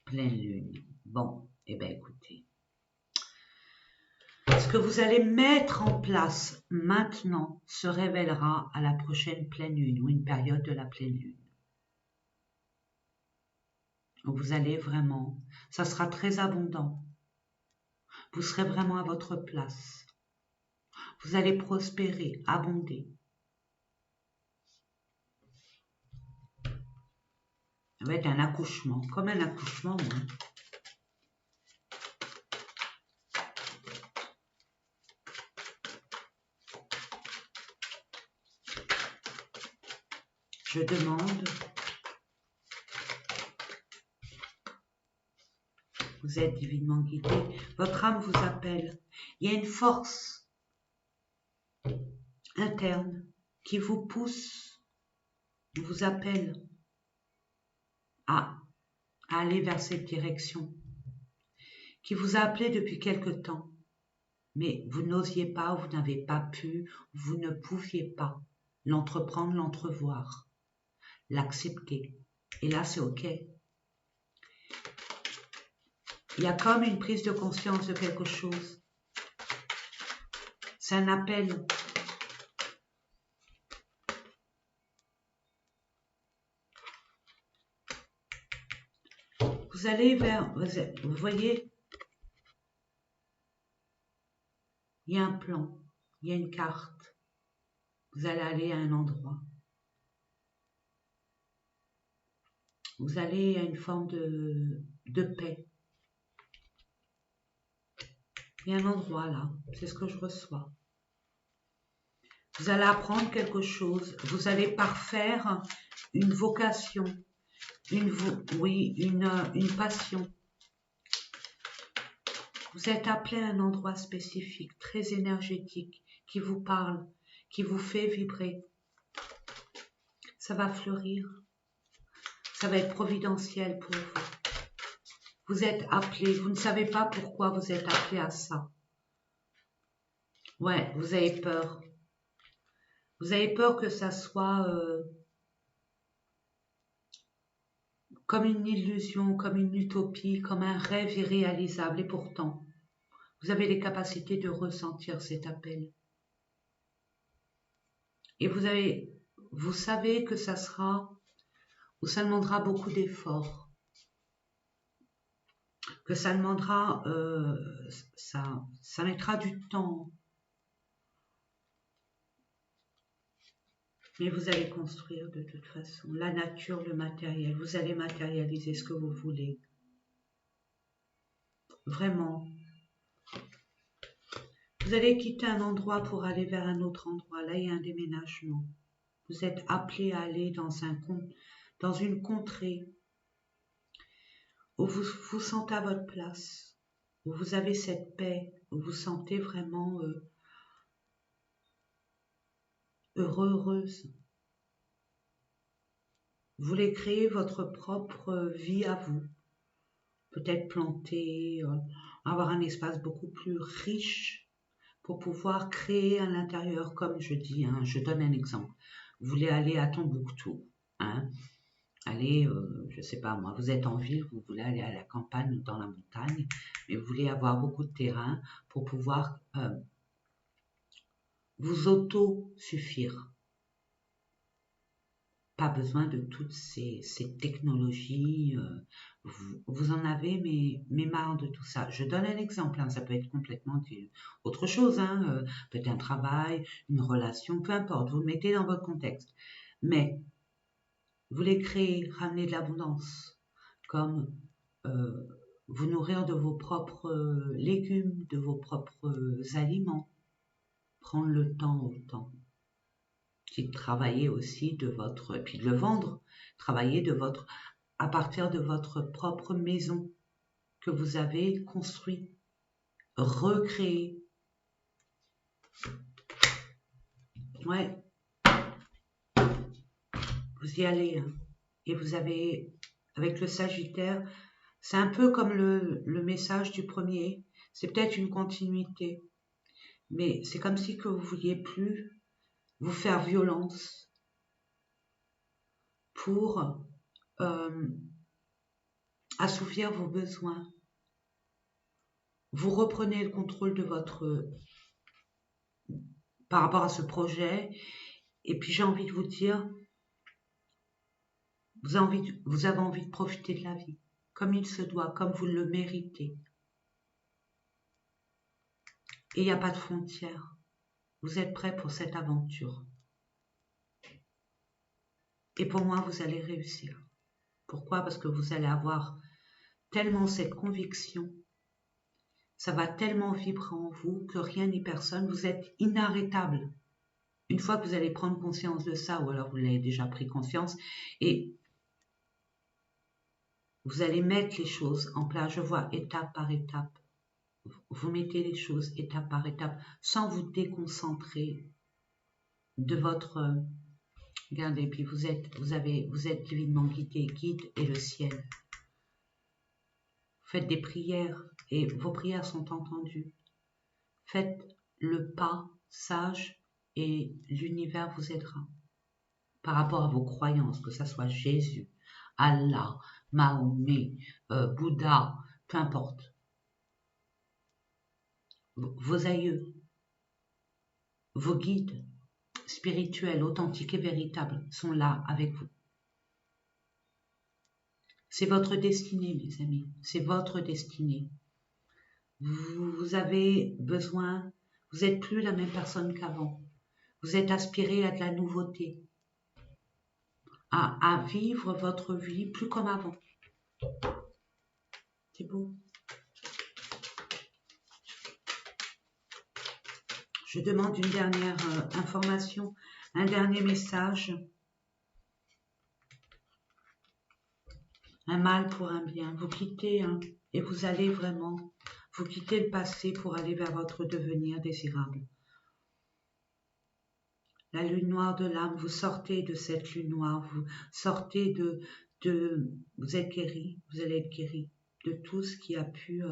Pleine lune. Bon, eh bien écoutez. Ce que vous allez mettre en place maintenant se révélera à la prochaine pleine lune ou une période de la pleine lune. Vous allez vraiment, ça sera très abondant. Vous serez vraiment à votre place. Vous allez prospérer, abonder. Ça va être un accouchement, comme un accouchement. Hein. Je demande, vous êtes divinement guidé, votre âme vous appelle. Il y a une force interne qui vous pousse, vous appelle à aller vers cette direction, qui vous a appelé depuis quelque temps, mais vous n'osiez pas, vous n'avez pas pu, vous ne pouviez pas l'entreprendre, l'entrevoir, l'accepter. Et là, c'est OK. Il y a comme une prise de conscience de quelque chose. C'est un appel. Vous allez vers, vous voyez, il y a un plan, il y a une carte. Vous allez aller à un endroit. Vous allez à une forme de paix. Il y a un endroit là, c'est ce que je reçois. Vous allez apprendre quelque chose, vous allez parfaire une vocation, une passion. Vous êtes appelé à un endroit spécifique, très énergétique, qui vous parle, qui vous fait vibrer. Ça va fleurir. Ça va être providentiel pour vous. Vous êtes appelé, vous ne savez pas pourquoi vous êtes appelé à ça. Ouais, vous avez peur. Vous avez peur que ça soit comme une illusion, comme une utopie, comme un rêve irréalisable. Et pourtant, vous avez les capacités de ressentir cet appel. Et vous savez que ça sera où ça demandera beaucoup d'efforts, que ça demandera, ça mettra du temps, mais vous allez construire de toute façon. La nature, le matériel, vous allez matérialiser ce que vous voulez. Vraiment. Vous allez quitter un endroit pour aller vers un autre endroit. Là, il y a un déménagement. Vous êtes appelé à aller dans une contrée où vous vous sentez à votre place, où vous avez cette paix, où vous vous sentez vraiment heureux, heureuse. Vous voulez créer votre propre vie à vous. Peut-être planter, avoir un espace beaucoup plus riche pour pouvoir créer à l'intérieur, comme je dis, hein, je donne un exemple. Vous voulez aller à Tombouctou, hein, aller, je sais pas moi, vous êtes en ville, vous voulez aller à la campagne ou dans la montagne, mais vous voulez avoir beaucoup de terrain pour pouvoir vous auto-suffire. Pas besoin de toutes ces technologies, vous en avez, mais marre de tout ça. Je donne un exemple, hein, ça peut être complètement autre chose, hein, peut-être un travail, une relation, peu importe, vous le mettez dans votre contexte. Mais vous voulez créer, ramener de l'abondance, comme vous nourrir de vos propres légumes, de vos propres aliments, prendre le temps au temps. Puis de travailler aussi de votre, puis de le vendre, travailler à partir de votre propre maison que vous avez construite, recréée. Ouais, vous y allez, hein. Et vous avez, avec le Sagittaire, c'est un peu comme le message du premier, c'est peut-être une continuité, mais c'est comme si que vous vouliez plus vous faire violence pour assouvir vos besoins. Vous reprenez le contrôle de par rapport à ce projet. Et puis j'ai envie de vous dire, vous avez envie de profiter de la vie, comme il se doit, comme vous le méritez. Et il n'y a pas de frontières. Vous êtes prêts pour cette aventure. Et pour moi, vous allez réussir. Pourquoi? Parce que vous allez avoir tellement cette conviction, ça va tellement vibrer en vous que rien ni personne, vous êtes inarrêtable. Une fois que vous allez prendre conscience de ça, ou alors vous l'avez déjà pris conscience, et vous allez mettre les choses en place, je vois étape par étape. Vous mettez les choses étape par étape sans vous déconcentrer de votre... regardez, puis vous êtes divinement guidé, guide et le ciel. Faites des prières et vos prières sont entendues. Faites le pas sage et l'univers vous aidera. Par rapport à vos croyances, que ce soit Jésus, Allah, Mahomet, Bouddha, peu importe. Vos aïeux, vos guides spirituels, authentiques et véritables sont là avec vous. C'est votre destinée, mes amis, c'est votre destinée. Vous avez besoin, vous n'êtes plus la même personne qu'avant. Vous êtes aspiré à de la nouveauté, à vivre votre vie plus comme avant. C'est beau. Je demande une dernière information, un dernier message. Un mal pour un bien. Vous quittez et vous allez vraiment, vous quittez le passé pour aller vers votre devenir désirable. La lune noire de l'âme, vous sortez de cette lune noire, vous sortez vous êtes guéri, vous allez être guéri de tout ce qui a pu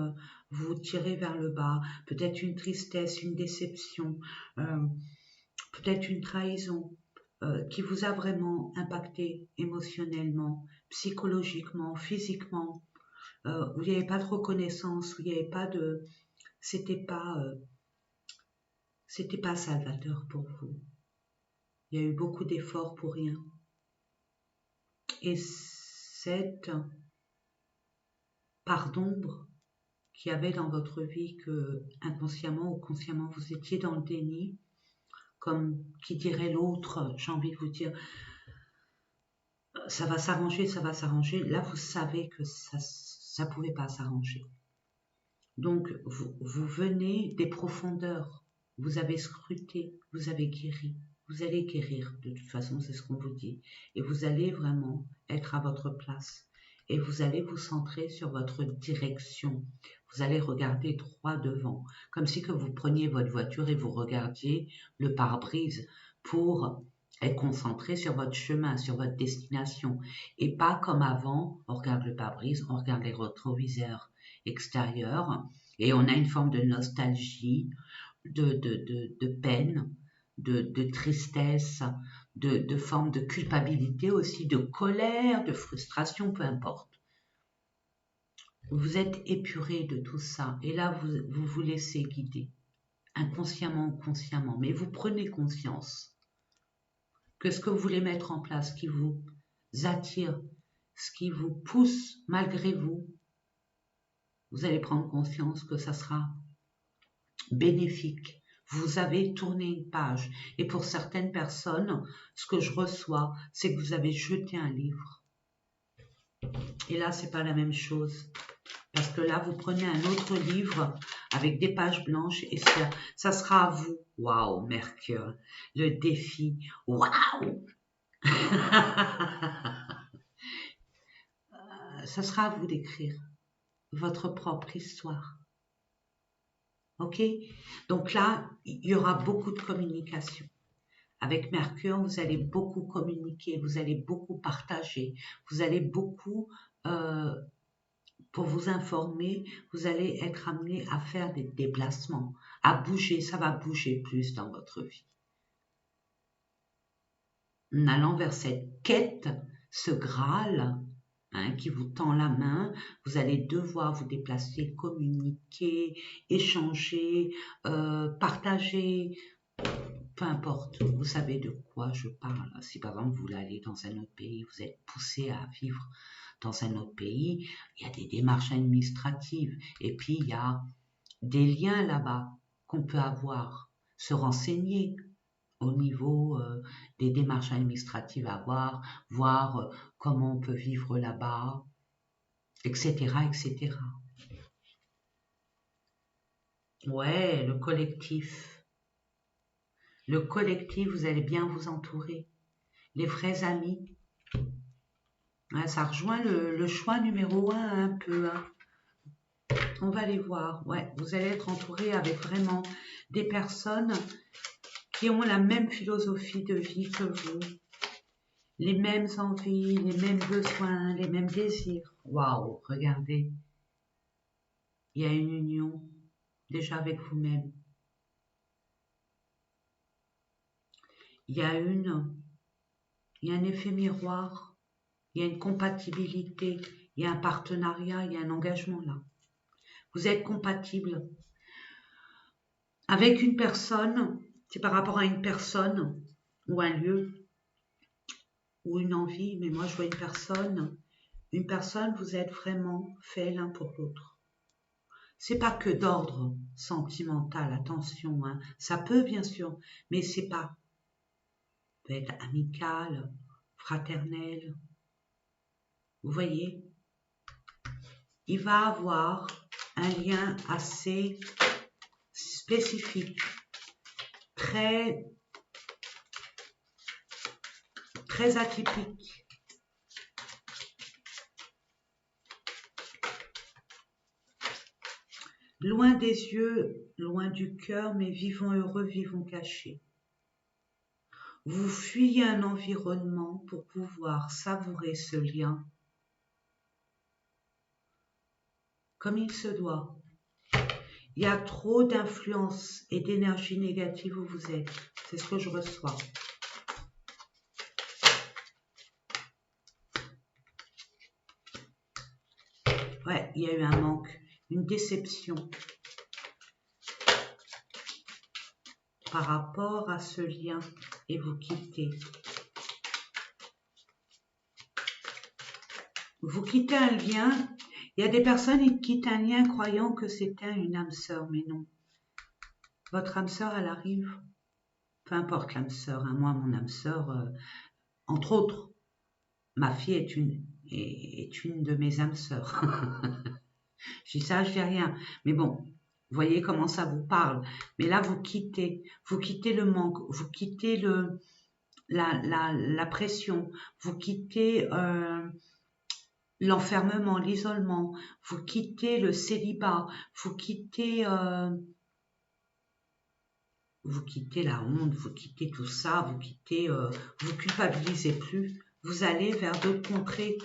vous tirer vers le bas, peut-être une tristesse, une déception, peut-être une trahison qui vous a vraiment impacté émotionnellement, psychologiquement, physiquement, où il n'y avait pas de reconnaissance, où il n'y avait pas de... C'était pas salvateur pour vous. Il y a eu beaucoup d'efforts pour rien. et cette part d'ombre qu'il y avait dans votre vie que inconsciemment ou consciemment vous étiez dans le déni, comme qui dirait l'autre, j'ai envie de vous dire, ça va s'arranger, ça va s'arranger. Là, vous savez que ça pouvait pas s'arranger. Donc, vous venez des profondeurs. Vous avez scruté, vous avez guéri. Vous allez guérir, de toute façon, c'est ce qu'on vous dit. Et vous allez vraiment être à votre place. Et vous allez vous centrer sur votre direction. Vous allez regarder droit devant, comme si que vous preniez votre voiture et vous regardiez le pare-brise pour être concentré sur votre chemin, sur votre destination. Et pas comme avant, on regarde le pare-brise, on regarde les rétroviseurs extérieurs et on a une forme de nostalgie, de peine, de tristesse, de forme de culpabilité aussi, de colère, de frustration, peu importe. Vous êtes épuré de tout ça et là vous vous laissez guider, inconsciemment ou consciemment, mais vous prenez conscience que ce que vous voulez mettre en place, qui vous attire, ce qui vous pousse malgré vous, vous allez prendre conscience que ça sera bénéfique. Vous avez tourné une page. Et pour certaines personnes, ce que je reçois, c'est que vous avez jeté un livre. Et là, c'est pas la même chose. Parce que là, vous prenez un autre livre avec des pages blanches et ça sera à vous. Waouh, Mercure. Le défi. Waouh. Ça sera à vous d'écrire votre propre histoire. Ok? Donc là, il y aura beaucoup de communication. Avec Mercure, vous allez beaucoup communiquer, vous allez beaucoup partager, vous allez beaucoup, pour vous informer, vous allez être amené à faire des déplacements, à bouger, ça va bouger plus dans votre vie. En allant vers cette quête, ce Graal, qui vous tend la main, vous allez devoir vous déplacer, communiquer, échanger, partager, peu importe, vous savez de quoi je parle. Si par exemple vous voulez aller dans un autre pays, vous êtes poussé à vivre dans un autre pays, il y a des démarches administratives et puis il y a des liens là-bas qu'on peut avoir, se renseigner au niveau des démarches administratives à avoir, voir comment on peut vivre là-bas, etc., etc. Ouais, le collectif. Le collectif, vous allez bien vous entourer. Les vrais amis. Ouais, ça rejoint le choix numéro 1 un peu. On va les voir. Ouais, vous allez être entouré avec vraiment des personnes qui ont la même philosophie de vie que vous. Les mêmes envies, les mêmes besoins, les mêmes désirs. Waouh, regardez. Il y a une union déjà avec vous-même. Il y a un effet miroir, il y a une compatibilité, il y a un partenariat, il y a un engagement là. Vous êtes compatible avec une personne, c'est par rapport à une personne ou un lieu ou une envie, mais moi je vois une personne, vous êtes vraiment fait l'un pour l'autre. C'est pas que d'ordre sentimental, attention, ça peut bien sûr, mais c'est pas. Ça peut être amical, fraternel. Vous voyez, il va avoir un lien assez spécifique, très, très atypique. Loin des yeux, loin du cœur, mais vivons heureux, vivons cachés. Vous fuyez un environnement pour pouvoir savourer ce lien comme il se doit. Il y a trop d'influence et d'énergie négative où vous êtes. C'est ce que je reçois. Ouais, il y a eu un manque, une déception par rapport à ce lien et vous quittez. vous quittez un lien. Il y a des personnes qui quittent un lien croyant que c'était une âme sœur, mais non. Votre âme sœur, elle arrive. Peu importe l'âme sœur. Hein. Moi, mon âme sœur, entre autres, ma fille est une de mes âmes sœurs. Je dis ça, je dis rien. Mais bon, vous voyez comment ça vous parle. Mais là, vous quittez le manque, vous quittez la pression, vous quittez l'enfermement, l'isolement, vous quittez le célibat, vous quittez la honte, vous quittez tout ça, vous culpabilisez plus, vous allez vers d'autres contrées.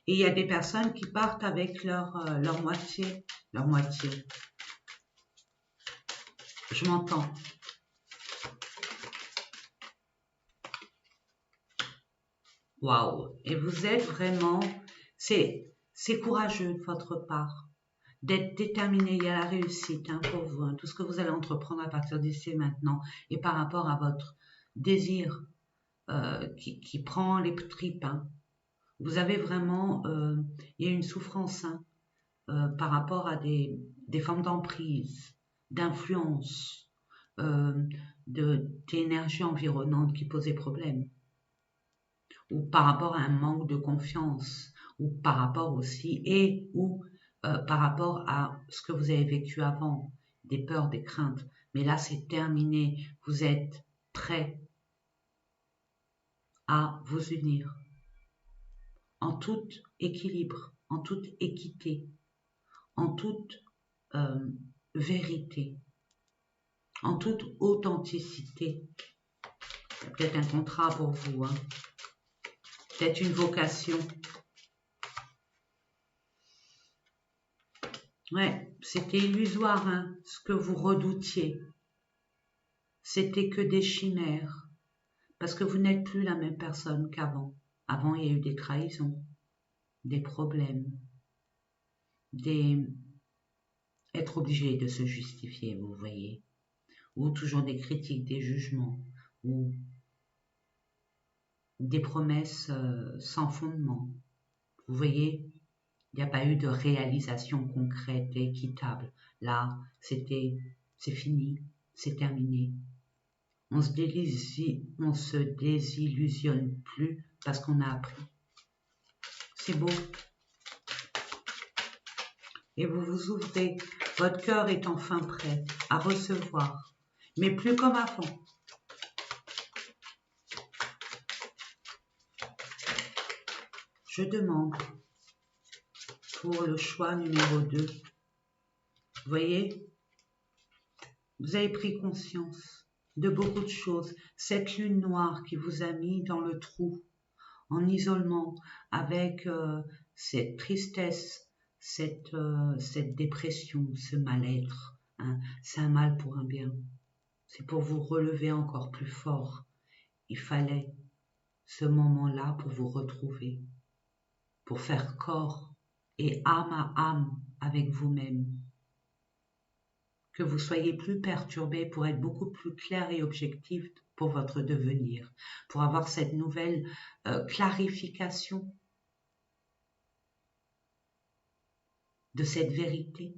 Et il y a des personnes qui partent avec leur moitié. Je m'entends. Waouh! Et vous êtes vraiment, c'est courageux de votre part, d'être déterminé. Il y a la réussite hein, pour vous, hein, tout ce que vous allez entreprendre à partir d'ici maintenant, et par rapport à votre désir qui prend les tripes. Hein. Vous avez vraiment, il y a une souffrance hein, par rapport à des formes d'emprise, d'influence, d'énergie environnante qui posait problème, ou par rapport à un manque de confiance, ou par rapport aussi, ou par rapport à ce que vous avez vécu avant, des peurs, des craintes. Mais là, c'est terminé. Vous êtes prêt à vous unir en tout équilibre, en toute équité, en toute vérité, en toute authenticité. C'est peut-être un contrat pour vous, hein. Peut-être une vocation. Ouais, c'était illusoire, hein, ce que vous redoutiez. C'était que des chimères, parce que vous n'êtes plus la même personne qu'avant. Avant, il y a eu des trahisons, des problèmes, être obligé de se justifier, vous voyez, ou toujours des critiques, des jugements, ou des promesses sans fondement. Vous voyez, il n'y a pas eu de réalisation concrète et équitable. Là, c'est fini, c'est terminé. On se désillusionne plus parce qu'on a appris. C'est beau. Et vous vous ouvrez. Votre cœur est enfin prêt à recevoir, mais plus comme avant. Je demande pour le choix numéro 2. Vous voyez, vous avez pris conscience de beaucoup de choses. Cette lune noire qui vous a mis dans le trou, en isolement, avec cette tristesse, cette dépression, ce mal-être. Hein. C'est un mal pour un bien. C'est pour vous relever encore plus fort. Il fallait ce moment-là pour vous retrouver, pour faire corps et âme à âme avec vous-même. Que vous soyez plus perturbé pour être beaucoup plus clair et objectif pour votre devenir, pour avoir cette nouvelle clarification de cette vérité.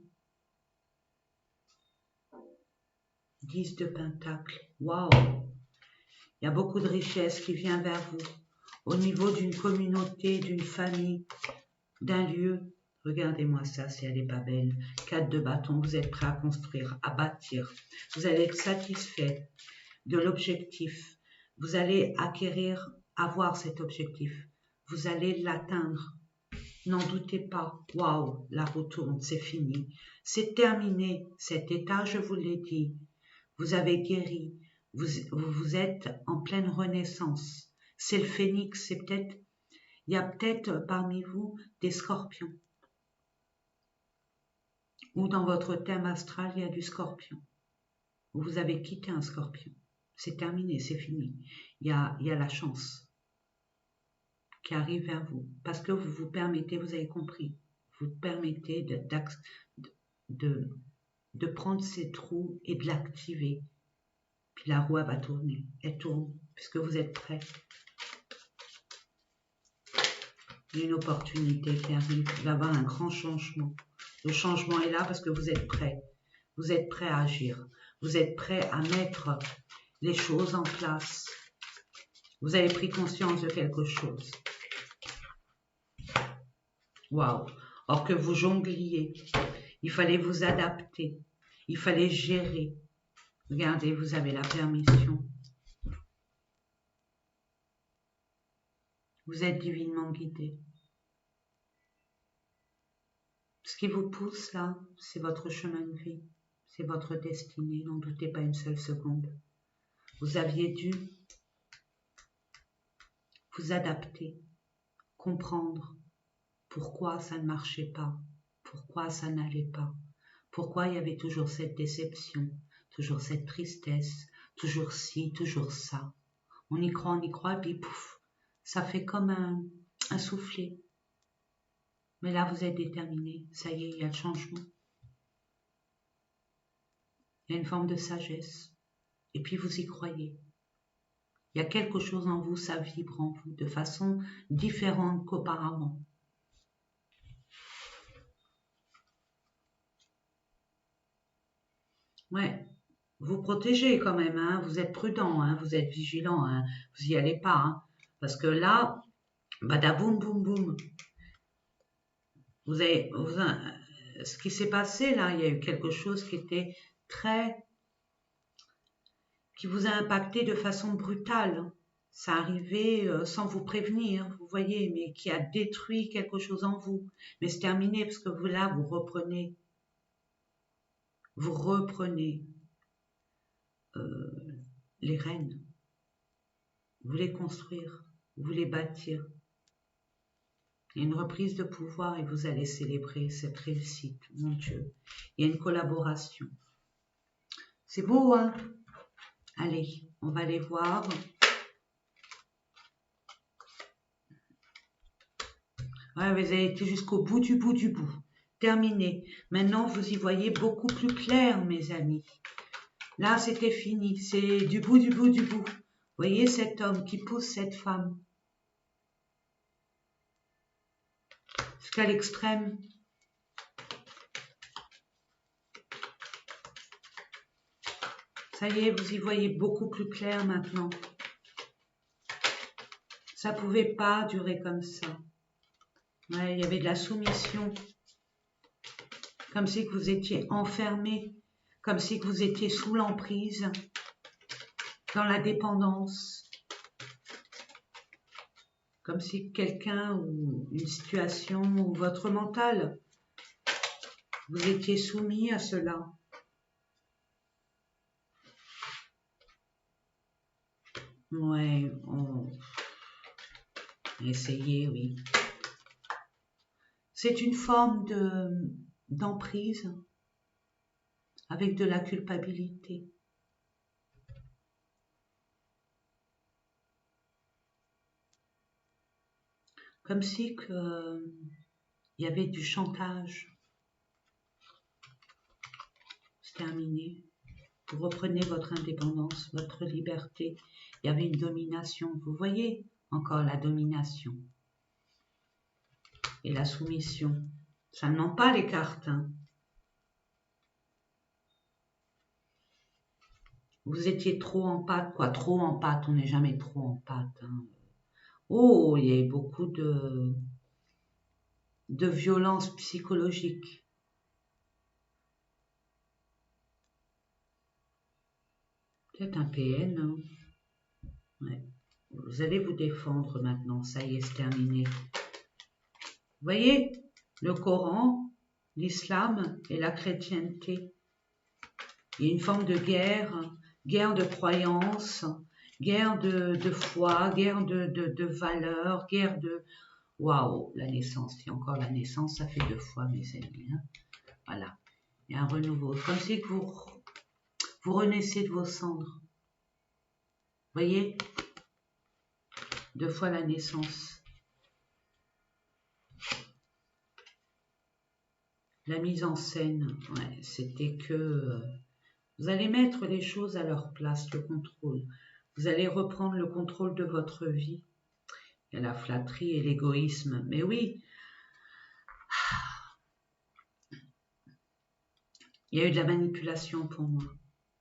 10 de Pentacle. Waouh! Il y a beaucoup de richesse qui vient vers vous au niveau d'une communauté, d'une famille, d'un lieu. Regardez-moi ça, si elle n'est pas belle. 4 de bâton, vous êtes prêt à construire, à bâtir. Vous allez être satisfait de l'objectif. Vous allez avoir cet objectif. Vous allez l'atteindre. N'en doutez pas. Waouh, la roue tourne, c'est fini. C'est terminé. Cet état, je vous l'ai dit. Vous avez guéri. Vous êtes en pleine renaissance. C'est le phénix. Il y a peut-être parmi vous des scorpions. Ou dans votre thème astral, il y a du scorpion. Vous avez quitté un scorpion. C'est terminé, c'est fini. Il y a la chance qui arrive vers vous. Parce que vous vous permettez, vous avez compris, vous permettez de prendre ces trous et de l'activer. Puis la roue va tourner. Elle tourne, puisque vous êtes prêts. Il y a une opportunité qui arrive. Il va y avoir un grand changement. Le changement est là parce que vous êtes prêts. Vous êtes prêts à agir. Vous êtes prêts à mettre les choses en place. Vous avez pris conscience de quelque chose. Waouh! Or que vous jongliez, il fallait vous adapter, il fallait gérer. Regardez, vous avez la permission. Vous êtes divinement guidé. Ce qui vous pousse là, c'est votre chemin de vie, c'est votre destinée, n'en doutez pas une seule seconde. Vous aviez dû vous adapter, comprendre pourquoi ça ne marchait pas, pourquoi ça n'allait pas, pourquoi il y avait toujours cette déception, toujours cette tristesse, toujours ci, toujours ça. On y croit, et puis pouf, ça fait comme un soufflet. Mais là, vous êtes déterminé, ça y est, il y a le changement. Il y a une forme de sagesse, et puis vous y croyez. Il y a quelque chose en vous, ça vibre en vous de façon différente qu'auparavant. Ouais, vous protégez quand même, hein, vous êtes prudent, hein, vous êtes vigilant, hein, vous n'y allez pas, hein, parce que là, badaboum boum boum, ce qui s'est passé là, il y a eu quelque chose qui était qui vous a impacté de façon brutale. Hein. Ça arrivait sans vous prévenir, vous voyez, mais qui a détruit quelque chose en vous. Mais c'est terminé parce que vous là, vous reprenez les rênes. Vous voulez construire, vous voulez bâtir. Il y a une reprise de pouvoir et vous allez célébrer cette réussite, mon Dieu. Il y a une collaboration. C'est beau, hein? Allez, on va aller voir. Ouais, vous avez été jusqu'au bout du bout du bout. Terminé. Maintenant, vous y voyez beaucoup plus clair, mes amis. Là, c'était fini. C'est du bout du bout du bout. Vous voyez cet homme qui pousse cette femme jusqu'à l'extrême. Ça y est, vous y voyez beaucoup plus clair maintenant. Ça ne pouvait pas durer comme ça. Ouais, il y avait de la soumission. Comme si vous étiez enfermé. Comme si vous étiez sous l'emprise. Dans la dépendance. Comme si quelqu'un ou une situation ou votre mental, vous étiez soumis à cela. Ouais, essayez, oui. C'est une forme d'emprise avec de la culpabilité. Comme si il y avait du chantage. C'est terminé. Vous reprenez votre indépendance, votre liberté. Il y avait une domination. Vous voyez encore la domination. Et la soumission. Ça ne ment pas les cartes. Hein. Vous étiez trop en pâte, quoi. Trop en pâte, on n'est jamais trop en pâte. Hein. Oh, il y a beaucoup de violence psychologique. Peut-être un PN. Hein. Ouais. Vous allez vous défendre maintenant. Ça y est, c'est terminé. Vous voyez, le Coran, l'islam et la chrétienté. Il y a une forme de guerre, guerre de croyance, guerre de foi, guerre de valeurs, guerre de... Waouh, la naissance, il y a encore la naissance, ça fait 2 fois, mes amis. Hein. Voilà, il y a un renouveau. Comme si vous renaissez de vos cendres. Vous voyez 2 fois la naissance. La mise en scène, ouais, c'était que vous allez mettre les choses à leur place, le contrôle. Vous allez reprendre le contrôle de votre vie. Il y a la flatterie et l'égoïsme. Mais oui, il y a eu de la manipulation pour moi.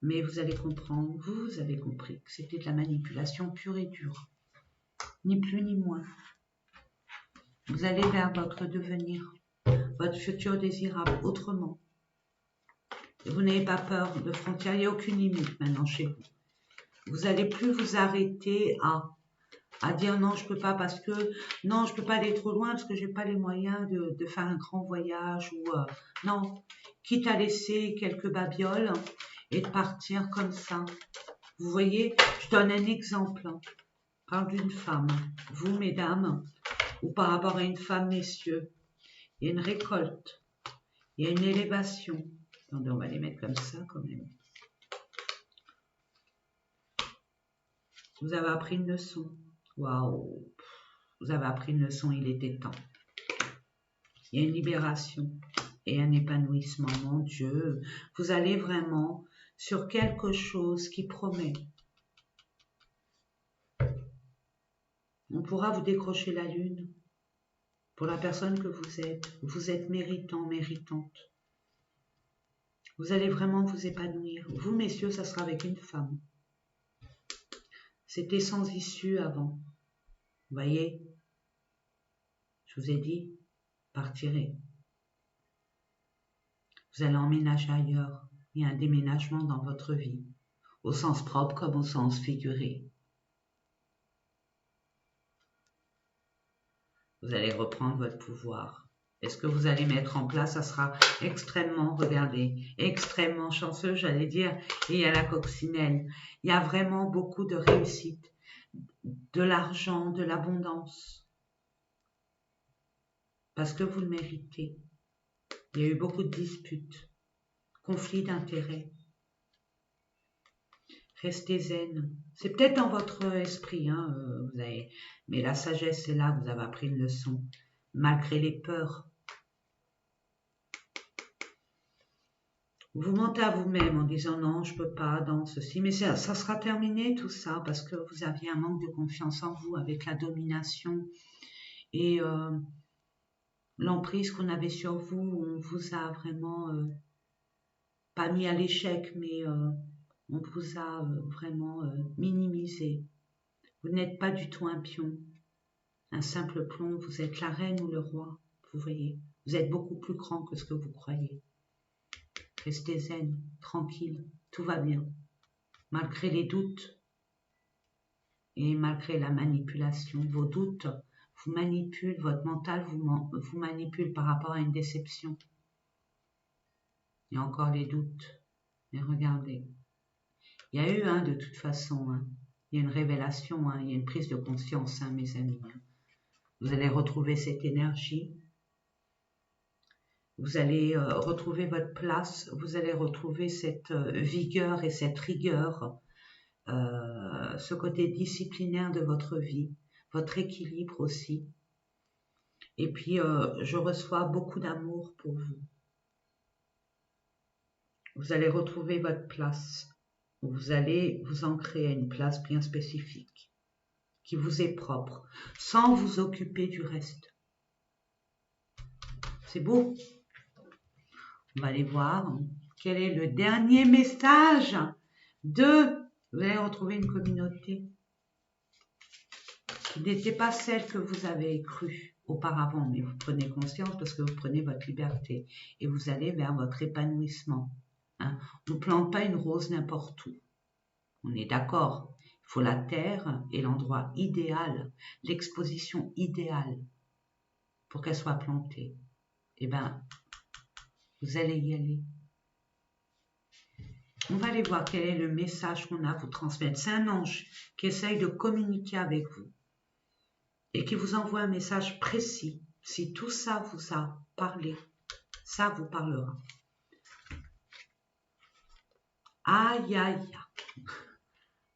Mais vous allez comprendre, vous avez compris que c'était de la manipulation pure et dure. Ni plus ni moins. Vous allez vers votre devenir, votre futur désirable autrement. Et vous n'avez pas peur de frontières, il n'y a aucune limite maintenant chez vous. Vous n'allez plus vous arrêter à dire non, je peux pas parce que non, je peux pas aller trop loin parce que j'ai pas les moyens de faire un grand voyage ou non, quitte à laisser quelques babioles et de partir comme ça. Vous voyez, je donne un exemple. Je parle d'une femme, vous mesdames, ou par rapport à une femme, messieurs. Il y a une récolte, il y a une élévation. Attendez, on va les mettre comme ça quand même. Vous avez appris une leçon. Waouh! Vous avez appris une leçon, il était temps. Il y a une libération et un épanouissement, mon Dieu. Vous allez vraiment sur quelque chose qui promet. On pourra vous décrocher la lune pour la personne que vous êtes. Vous êtes méritant, méritante. Vous allez vraiment vous épanouir. Vous, messieurs, ça sera avec une femme. C'était sans issue avant. Vous voyez, je vous ai dit, partirez. Vous allez emménager ailleurs. Il y a un déménagement dans votre vie, au sens propre comme au sens figuré. Vous allez reprendre votre pouvoir. Et ce que vous allez mettre en place, ça sera extrêmement, regardez, extrêmement chanceux, j'allais dire. Et il y a la coccinelle. Il y a vraiment beaucoup de réussite, de l'argent, de l'abondance. Parce que vous le méritez. Il y a eu beaucoup de disputes, conflits d'intérêts. Restez zen. C'est peut-être dans votre esprit, hein, mais la sagesse est là, vous avez appris une leçon, malgré les peurs. Vous mentez à vous-même en disant non, je peux pas dans ceci, mais ça sera terminé tout ça parce que vous aviez un manque de confiance en vous avec la domination et l'emprise qu'on avait sur vous. On vous a vraiment pas mis à l'échec, mais on vous a vraiment minimisé. Vous n'êtes pas du tout un pion, un simple pion, vous êtes la reine ou le roi, vous voyez. Vous êtes beaucoup plus grand que ce que vous croyez. Restez zen, tranquille, tout va bien. Malgré les doutes et malgré la manipulation, vos doutes vous manipulent, votre mental vous manipule par rapport à une déception. Il y a encore les doutes, mais regardez. Il y a eu, de toute façon, il y a une révélation, il y a une prise de conscience, mes amis. Vous allez retrouver cette énergie. Vous allez retrouver votre place, vous allez retrouver cette vigueur et cette rigueur, ce côté disciplinaire de votre vie, votre équilibre aussi. Et puis, je reçois beaucoup d'amour pour vous. Vous allez retrouver votre place. Vous allez vous ancrer à une place bien spécifique, qui vous est propre, sans vous occuper du reste. C'est beau. On va aller voir quel est le dernier message de... Vous allez retrouver une communauté qui n'était pas celle que vous avez crue auparavant, mais vous prenez conscience parce que vous prenez votre liberté et vous allez vers votre épanouissement. On ne plante pas une rose n'importe où. On est d'accord. Il faut la terre et l'endroit idéal, l'exposition idéale pour qu'elle soit plantée. Eh bien, vous allez y aller. On va aller voir quel est le message qu'on a à vous transmettre. C'est un ange qui essaye de communiquer avec vous et qui vous envoie un message précis. Si tout ça vous a parlé, ça vous parlera. Aïe, aïe,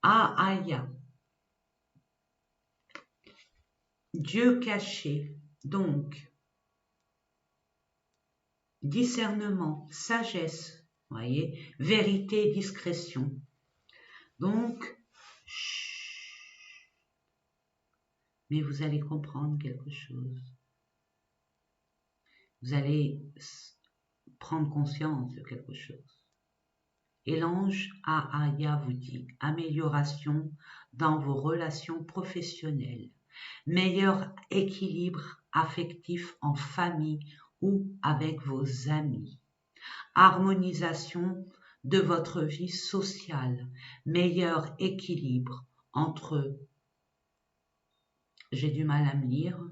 aïe, aïe. Dieu caché, donc, discernement, sagesse, voyez, vérité, discrétion. Donc, mais vous allez comprendre quelque chose. Vous allez prendre conscience de quelque chose. Et l'ange Ahaya vous dit amélioration dans vos relations professionnelles, meilleur équilibre affectif en famille ou avec vos amis, harmonisation de votre vie sociale, meilleur équilibre entre, j'ai du mal à me lire,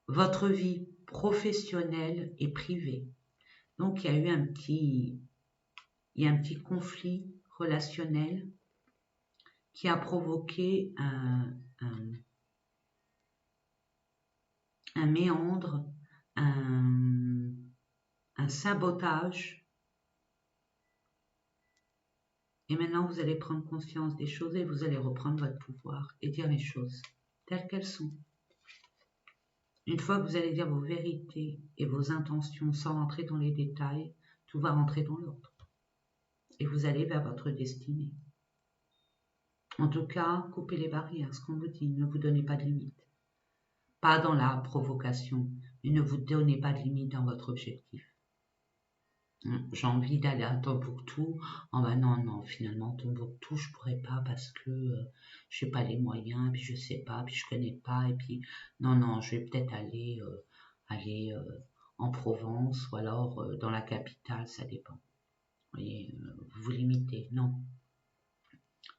votre vie professionnelle et privée. Donc il y a eu un petit conflit relationnel qui a provoqué un méandre, un sabotage. Et maintenant, vous allez prendre conscience des choses et vous allez reprendre votre pouvoir et dire les choses telles qu'elles sont. Une fois que vous allez dire vos vérités et vos intentions sans rentrer dans les détails, tout va rentrer dans l'ordre. Et vous allez vers votre destinée. En tout cas, coupez les barrières, ce qu'on vous dit, ne vous donnez pas de limites. Pas dans la provocation, mais ne vous donnez pas de limites dans votre objectif. J'ai envie d'aller à Tombouctou. Oh ben non, finalement, Tombouctou, je pourrais pas parce que je n'ai pas les moyens, puis je sais pas, puis je connais pas, et puis non, je vais peut-être aller en Provence ou alors dans la capitale, ça dépend. Vous voyez, vous vous limitez, non.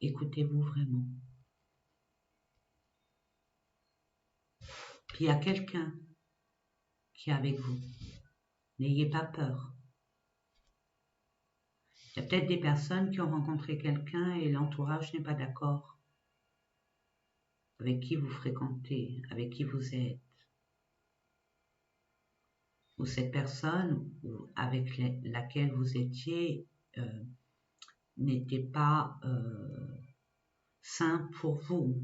Écoutez-vous vraiment. Puis il y a quelqu'un qui est avec vous. N'ayez pas peur. Il y a peut-être des personnes qui ont rencontré quelqu'un et l'entourage n'est pas d'accord avec qui vous fréquentez, avec qui vous êtes. Ou cette personne avec laquelle vous étiez n'était pas sain pour vous.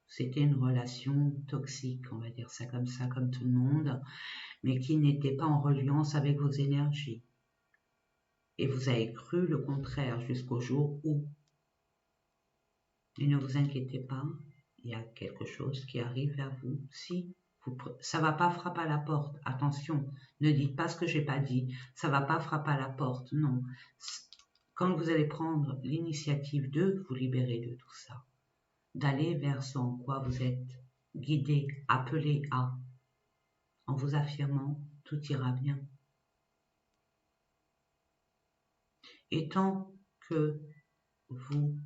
C'était une relation toxique, on va dire ça, comme tout le monde, mais qui n'était pas en reliance avec vos énergies. Et vous avez cru le contraire jusqu'au jour où. Et ne vous inquiétez pas, il y a quelque chose qui arrive vers vous. Si ça va pas frapper à la porte, attention, ne dites pas ce que j'ai pas dit, ça va pas frapper à la porte, non. Quand vous allez prendre l'initiative de vous libérer de tout ça, d'aller vers ce en quoi vous êtes guidé, appelé à, en vous affirmant, tout ira bien. Et tant que vous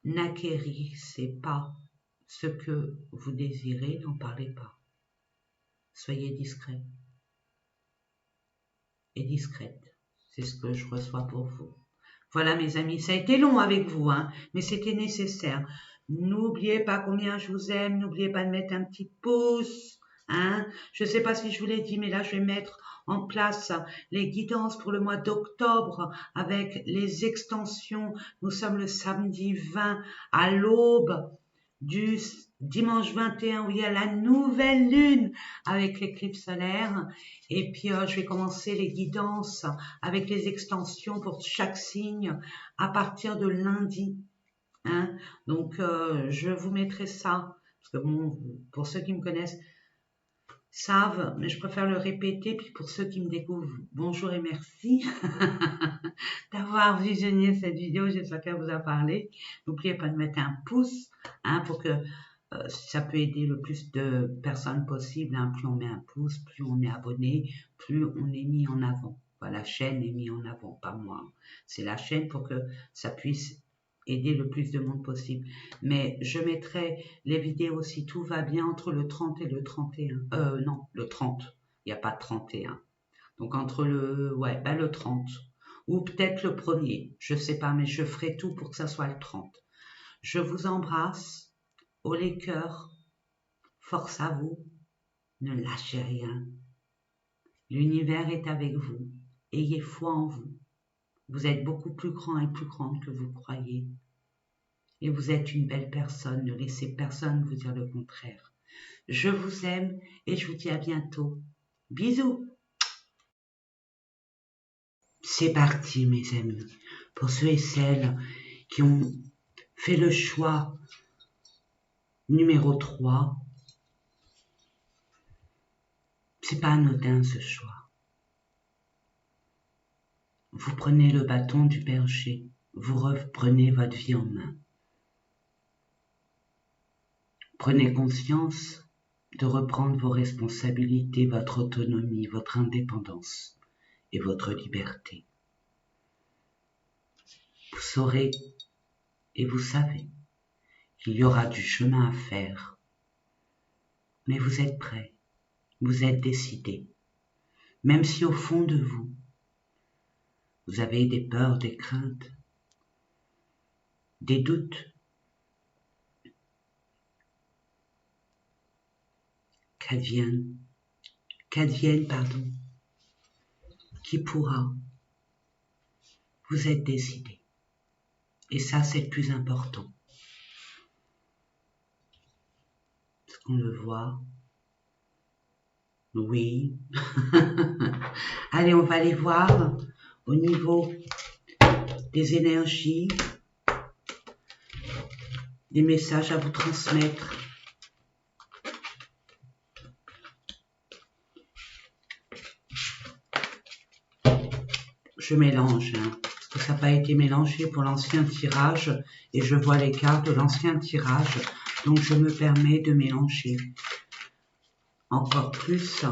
n'acquérissez pas ce que vous désirez, n'en parlez pas. Soyez discret et discrète. C'est ce que je reçois pour vous. Voilà mes amis, ça a été long avec vous, mais c'était nécessaire. N'oubliez pas combien je vous aime, n'oubliez pas de mettre un petit pouce. Je ne sais pas si je vous l'ai dit, mais là je vais mettre en place les guidances pour le mois d'octobre avec les extensions. Nous sommes le samedi 20 à l'aube du dimanche 21 où il y a la nouvelle lune avec l'éclipse solaire. Et puis je vais commencer les guidances avec les extensions pour chaque signe à partir de lundi. Donc je vous mettrai ça parce que bon, pour ceux qui me connaissent savent, mais je préfère le répéter. Puis pour ceux qui me découvrent, bonjour et merci d'avoir visionné cette vidéo. J'espère qu'elle vous a parlé. N'oubliez pas de mettre un pouce pour que ça peut aider le plus de personnes possible. Plus on met un pouce, plus on est abonné, plus on est mis en avant. La chaîne est mise en avant, pas moi. C'est la chaîne pour que ça puisse aider le plus de monde possible. Mais je mettrai les vidéos si tout va bien entre le 30 et le 31. Non, le 30. Il n'y a pas de 31. Donc entre le 30. Ou peut-être le 1er. Je ne sais pas, mais je ferai tout pour que ça soit le 30. Je vous embrasse. Haut les cœurs. Force à vous. Ne lâchez rien. L'univers est avec vous. Ayez foi en vous. Vous êtes beaucoup plus grand et plus grande que vous croyez. Et vous êtes une belle personne. Ne laissez personne vous dire le contraire. Je vous aime et je vous dis à bientôt. Bisous. C'est parti mes amis. Pour ceux et celles qui ont fait le choix numéro 3. C'est pas anodin ce choix. Vous prenez le bâton du berger, vous reprenez votre vie en main. Prenez conscience de reprendre vos responsabilités, votre autonomie, votre indépendance et votre liberté. Vous saurez et vous savez qu'il y aura du chemin à faire, mais vous êtes prêts, vous êtes décidés, même si au fond de vous, vous avez des peurs, des craintes, des doutes. Qu'advienne, qui pourra, vous êtes décidés. Et ça, c'est le plus important. Est-ce qu'on le voit? Oui. Allez, on va aller voir au niveau des énergies, des messages à vous transmettre. Je mélange, parce que ça n'a pas été mélangé pour l'ancien tirage, et je vois les cartes de l'ancien tirage, donc je me permets de mélanger encore plus.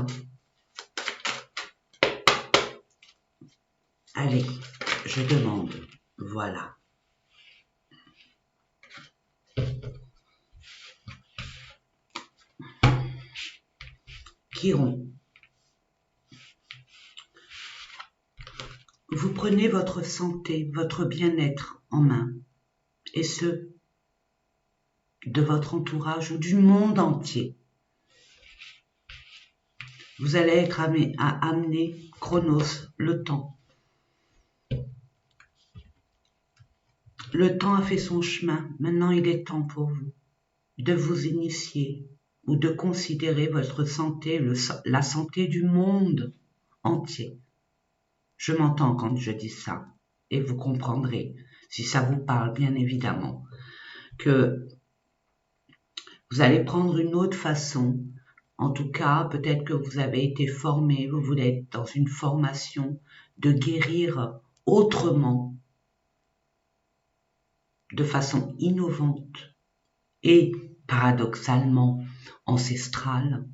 Allez, je demande, voilà. Chiron. Vous prenez votre santé, votre bien-être en main, et ce, de votre entourage ou du monde entier. Vous allez être amené, Chronos, le temps. Le temps a fait son chemin, maintenant il est temps pour vous de vous initier ou de considérer votre santé, la santé du monde entier. Je m'entends quand je dis ça, et vous comprendrez, si ça vous parle bien évidemment, que vous allez prendre une autre façon. En tout cas, peut-être que vous avez été formé, vous voulez être dans une formation de guérir autrement, de façon innovante et paradoxalement ancestrale,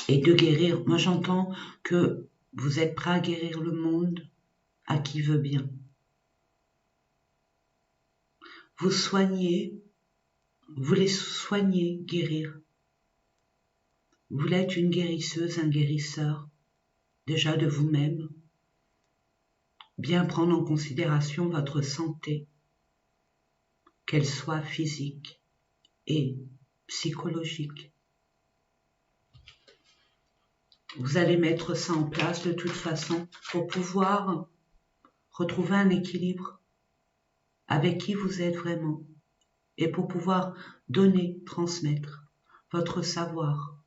et de guérir. Moi, j'entends que vous êtes prêt à guérir le monde à qui veut bien. Vous soignez, vous voulez soigner, guérir. Vous voulez être une guérisseuse, un guérisseur, déjà de vous-même. Bien prendre en considération votre santé, qu'elle soit physique et psychologique. Vous allez mettre ça en place de toute façon pour pouvoir retrouver un équilibre avec qui vous êtes vraiment et pour pouvoir donner, transmettre votre savoir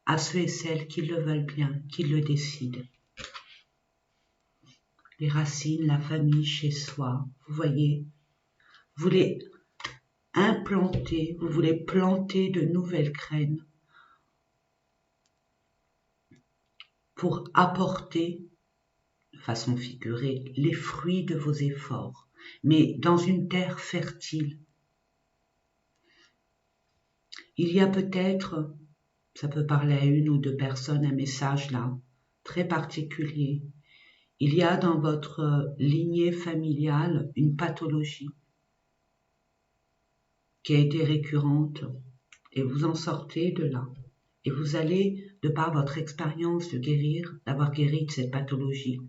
à ceux et celles qui le veulent bien, qui le décident. Les racines, la famille chez soi, vous voyez, vous voulez implanter, vous voulez planter de nouvelles graines pour apporter, de façon figurée, les fruits de vos efforts, mais dans une terre fertile. Il y a peut-être, ça peut parler à une ou deux personnes, un message là, très particulier. Il y a dans votre lignée familiale une pathologie qui a été récurrente et vous en sortez de là. Et vous allez, de par votre expérience de guérir, d'avoir guéri de cette pathologie,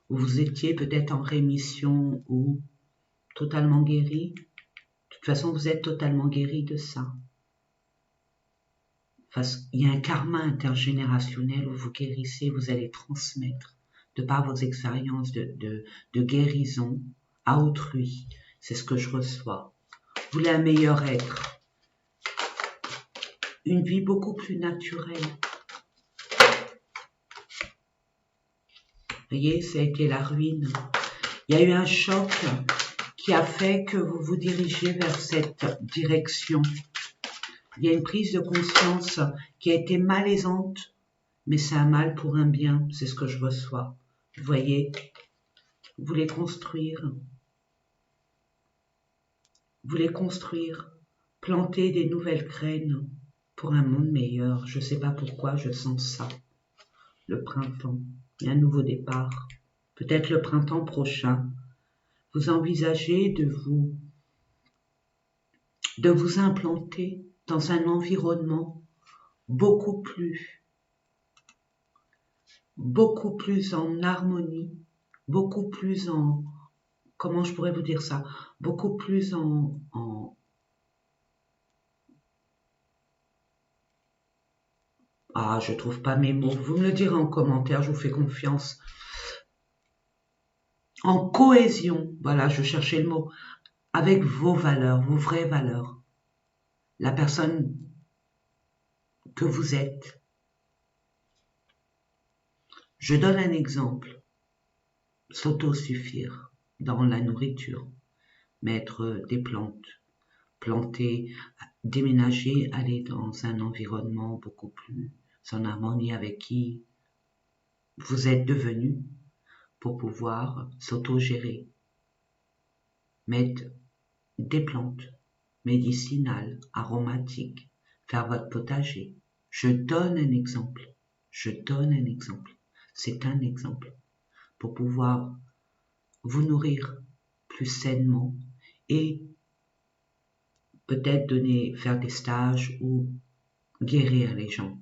où vous étiez peut-être en rémission ou totalement guéri, de toute façon vous êtes totalement guéri de ça. Il y a un karma intergénérationnel où vous guérissez, vous allez transmettre de par vos expériences de guérison à autrui. C'est ce que je reçois. Vous voulez un meilleur être, une vie beaucoup plus naturelle, voyez, ça a été la ruine. Il y a eu un choc qui a fait que vous vous dirigez vers cette direction. Il y a une prise de conscience qui a été malaisante, mais c'est un mal pour un bien, c'est ce que je reçois. Vous voyez, vous voulez construire, planter des nouvelles graines pour un monde meilleur. Je ne sais pas pourquoi, je sens ça. Le printemps, il y a un nouveau départ. Peut-être le printemps prochain. Vous envisagez de vous implanter dans un environnement beaucoup plus en harmonie, beaucoup plus en, comment je pourrais vous dire ça, beaucoup plus je trouve pas mes mots, vous me le direz en commentaire, je vous fais confiance. En cohésion, voilà, je cherchais le mot, avec vos valeurs, vos vraies valeurs. La personne que vous êtes. Je donne un exemple. S'autosuffire dans la nourriture, mettre des plantes, planter, déménager, aller dans un environnement beaucoup plus en harmonie avec qui vous êtes devenu pour pouvoir s'autogérer. Mettre des plantes médicinales, aromatiques, faire votre potager. Je donne un exemple. C'est un exemple pour pouvoir vous nourrir plus sainement et peut-être faire des stages ou guérir les gens.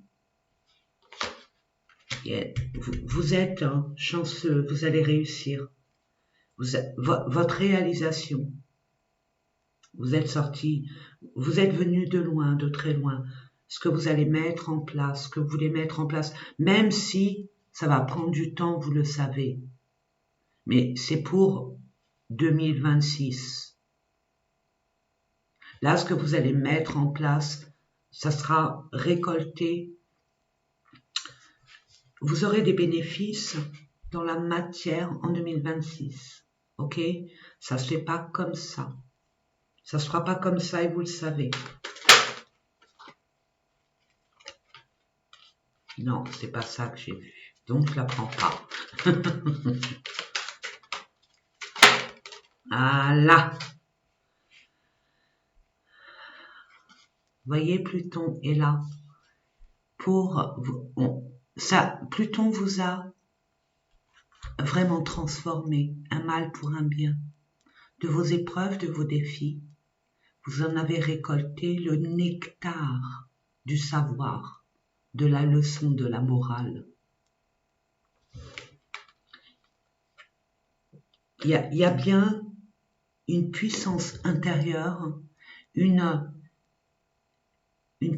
Vous êtes chanceux, vous allez réussir. Votre réalisation, vous êtes sorti, vous êtes venu de loin, de très loin. Ce que vous allez mettre en place, ce que vous voulez mettre en place, même si ça va prendre du temps, vous le savez. Mais c'est pour 2026. Là, ce que vous allez mettre en place, ça sera récolté. Vous aurez des bénéfices dans la matière en 2026. Ok? Ça se fait pas comme ça. Ça se fera pas comme ça et vous le savez. Non, c'est pas ça que j'ai vu. Donc, je la prends pas. Voilà. Voyez, Pluton est là. Pluton vous a vraiment transformé, un mal pour un bien. De vos épreuves, de vos défis, vous en avez récolté le nectar du savoir, de la leçon, de la morale. Il y a bien une puissance intérieure, une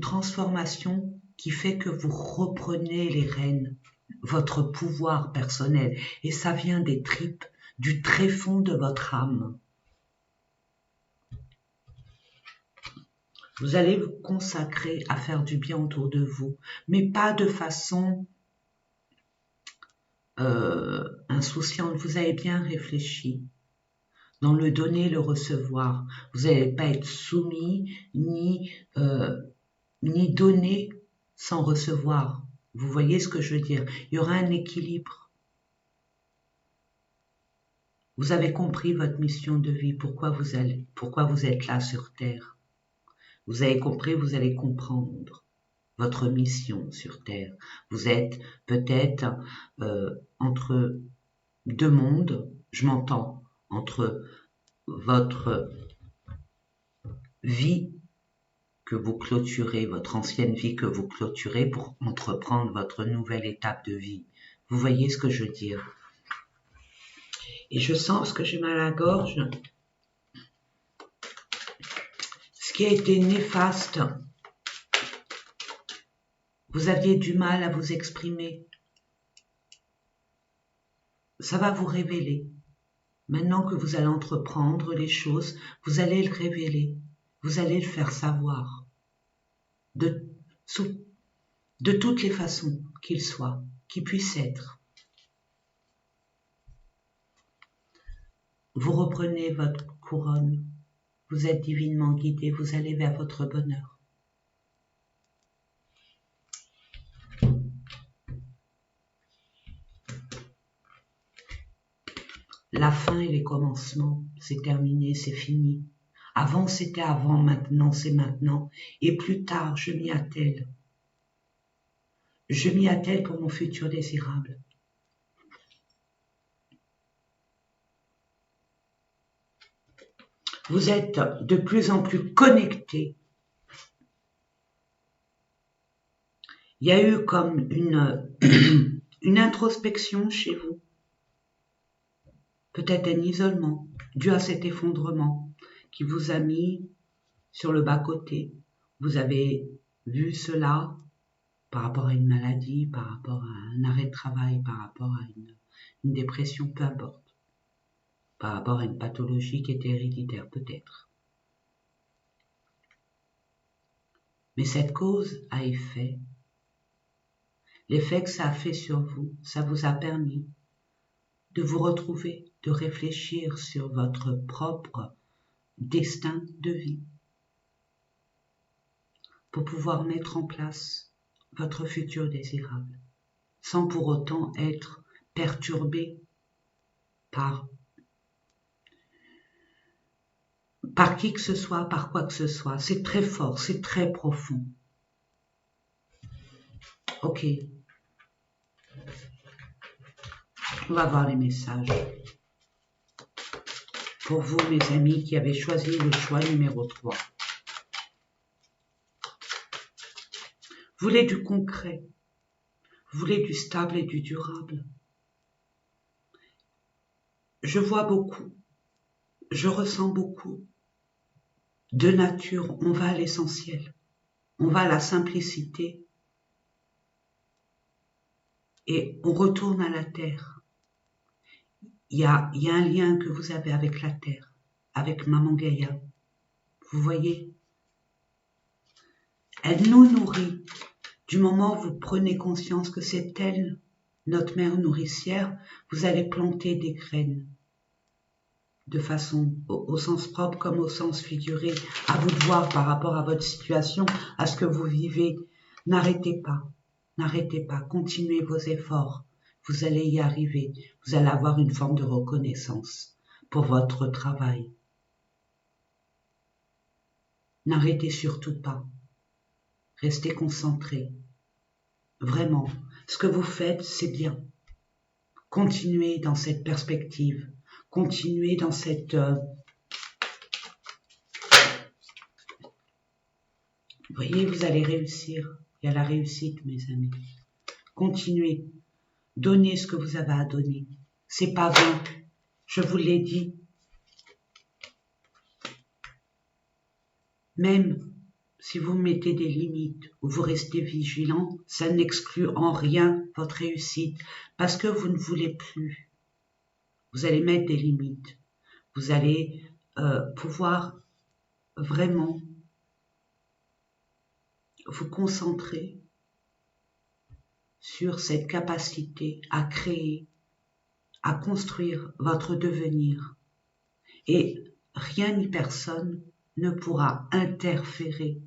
transformation qui fait que vous reprenez les rênes, votre pouvoir personnel, et ça vient des tripes, du tréfonds de votre âme. Vous allez vous consacrer à faire du bien autour de vous, mais pas de façon insouciante. Vous avez bien réfléchi. Dans le donner, le recevoir. Vous n'allez pas être soumis ni donner sans recevoir. Vous voyez ce que je veux dire? Il y aura un équilibre. Vous avez compris votre mission de vie, pourquoi vous êtes là sur Terre. Vous avez compris, vous allez comprendre votre mission sur Terre. Vous êtes peut-être entre deux mondes, je m'entends, entre votre vie que vous clôturez, votre ancienne vie que vous clôturez pour entreprendre votre nouvelle étape de vie. Vous voyez ce que je veux dire? Et je sens, parce que j'ai mal à la gorge, ce qui a été néfaste, vous aviez du mal à vous exprimer. Ça va vous révéler. Maintenant que vous allez entreprendre les choses, vous allez le révéler. Vous allez le faire savoir. De toutes les façons qu'il soit, qu'il puisse être. Vous reprenez votre couronne. Vous êtes divinement guidé. Vous allez vers votre bonheur. La fin et les commencements, c'est terminé, c'est fini. Avant, c'était avant, maintenant, c'est maintenant. Et plus tard, je m'y attelle. Je m'y attelle pour mon futur désirable. Vous êtes de plus en plus connectés. Il y a eu comme une introspection chez vous. Peut-être un isolement dû à cet effondrement qui vous a mis sur le bas-côté. Vous avez vu cela par rapport à une maladie, par rapport à un arrêt de travail, par rapport à une dépression, peu importe. Par rapport à une pathologie qui était héréditaire, peut-être. Mais cette cause a effet. L'effet que ça a fait sur vous, ça vous a permis de vous retrouver, de réfléchir sur votre propre destin de vie pour pouvoir mettre en place votre futur désirable sans pour autant être perturbé par qui que ce soit, par quoi que ce soit. C'est très fort, c'est très profond. Ok. On va voir les messages. Pour vous, mes amis, qui avez choisi le choix numéro 3. Vous voulez du concret. Vous voulez du stable et du durable. Je vois beaucoup. Je ressens beaucoup. De nature, on va à l'essentiel. On va à la simplicité. Et on retourne à la terre. Il y a un lien que vous avez avec la terre, avec Maman Gaïa. Vous voyez? Elle nous nourrit. Du moment où vous prenez conscience que c'est elle, notre mère nourricière, vous allez planter des graines. De façon au sens propre comme au sens figuré. À vous de voir par rapport à votre situation, à ce que vous vivez. N'arrêtez pas. N'arrêtez pas. Continuez vos efforts. Vous allez y arriver. Vous allez avoir une forme de reconnaissance pour votre travail. N'arrêtez surtout pas. Restez concentrés. Vraiment, ce que vous faites, c'est bien. Continuez dans cette perspective. Continuez dans cette... Vous voyez, vous allez réussir. Il y a la réussite, mes amis. Continuez. Donnez ce que vous avez à donner. C'est pas vain. Je vous l'ai dit. Même si vous mettez des limites ou vous restez vigilant, ça n'exclut en rien votre réussite parce que vous ne voulez plus. Vous allez mettre des limites. Vous allez pouvoir vraiment vous concentrer sur cette capacité à créer, à construire votre devenir. Et rien ni personne ne pourra interférer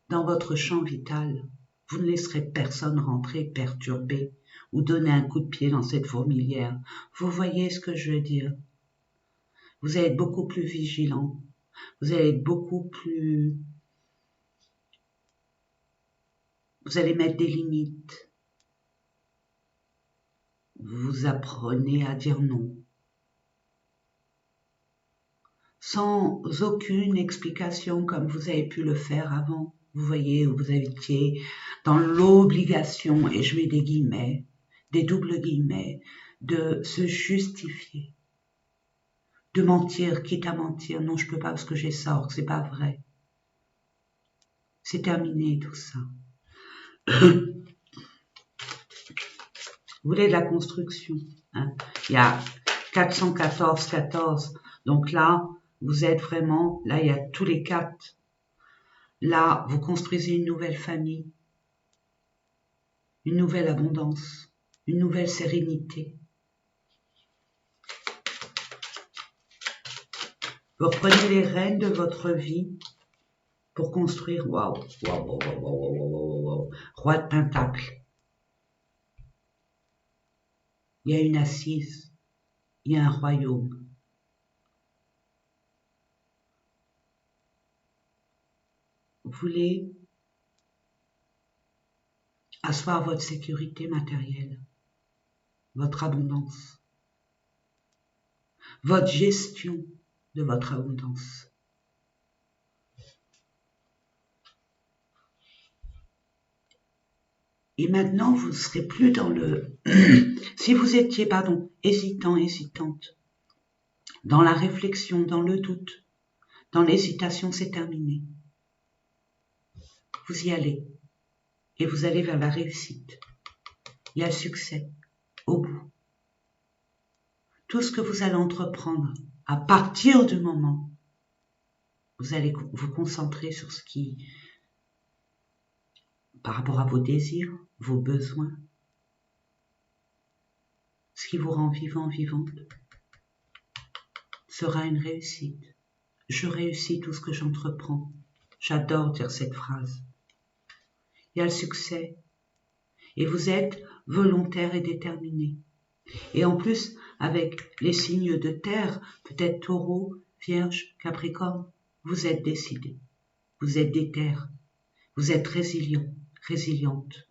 dans votre champ vital. Vous ne laisserez personne rentrer, perturber ou donner un coup de pied dans cette fourmilière. Vous voyez ce que je veux dire? Vous allez être beaucoup plus vigilant. Vous allez être beaucoup plus... Vous allez mettre des limites. Vous apprenez à dire non. Sans aucune explication comme vous avez pu le faire avant. Vous voyez, où vous étiez dans l'obligation, et je mets des guillemets, des doubles guillemets, de se justifier, de mentir, quitte à mentir. Non, je peux pas parce que j'ai ça, or que c'est pas vrai. C'est terminé tout ça. Vous voulez de la construction, hein? Il y a 414, donc là, vous êtes vraiment, là il y a tous les 4. Là, vous construisez une nouvelle famille, une nouvelle abondance, une nouvelle sérénité. Vous reprenez les rênes de votre vie pour construire. Waouh, Roi de Pentacle. Il y a une assise. Il y a un royaume. Vous voulez asseoir votre sécurité matérielle, votre abondance, votre gestion de votre abondance. Et maintenant, vous ne serez plus dans le... si vous étiez, hésitant, hésitante, dans la réflexion, dans le doute, dans l'hésitation, c'est terminé. Vous y allez. Et vous allez vers la réussite. Il y a le succès au bout. Tout ce que vous allez entreprendre, à partir du moment où vous allez vous concentrer sur ce qui, par rapport à vos désirs, vos besoins, ce qui vous rend vivant, vivante, sera une réussite. Je réussis tout ce que j'entreprends. J'adore dire cette phrase. Il y a le succès. Et vous êtes volontaire et déterminé. Et en plus, avec les signes de terre, peut-être Taureau, Vierge, Capricorne, vous êtes décidé. Vous êtes déter. Vous êtes résilient, résiliente.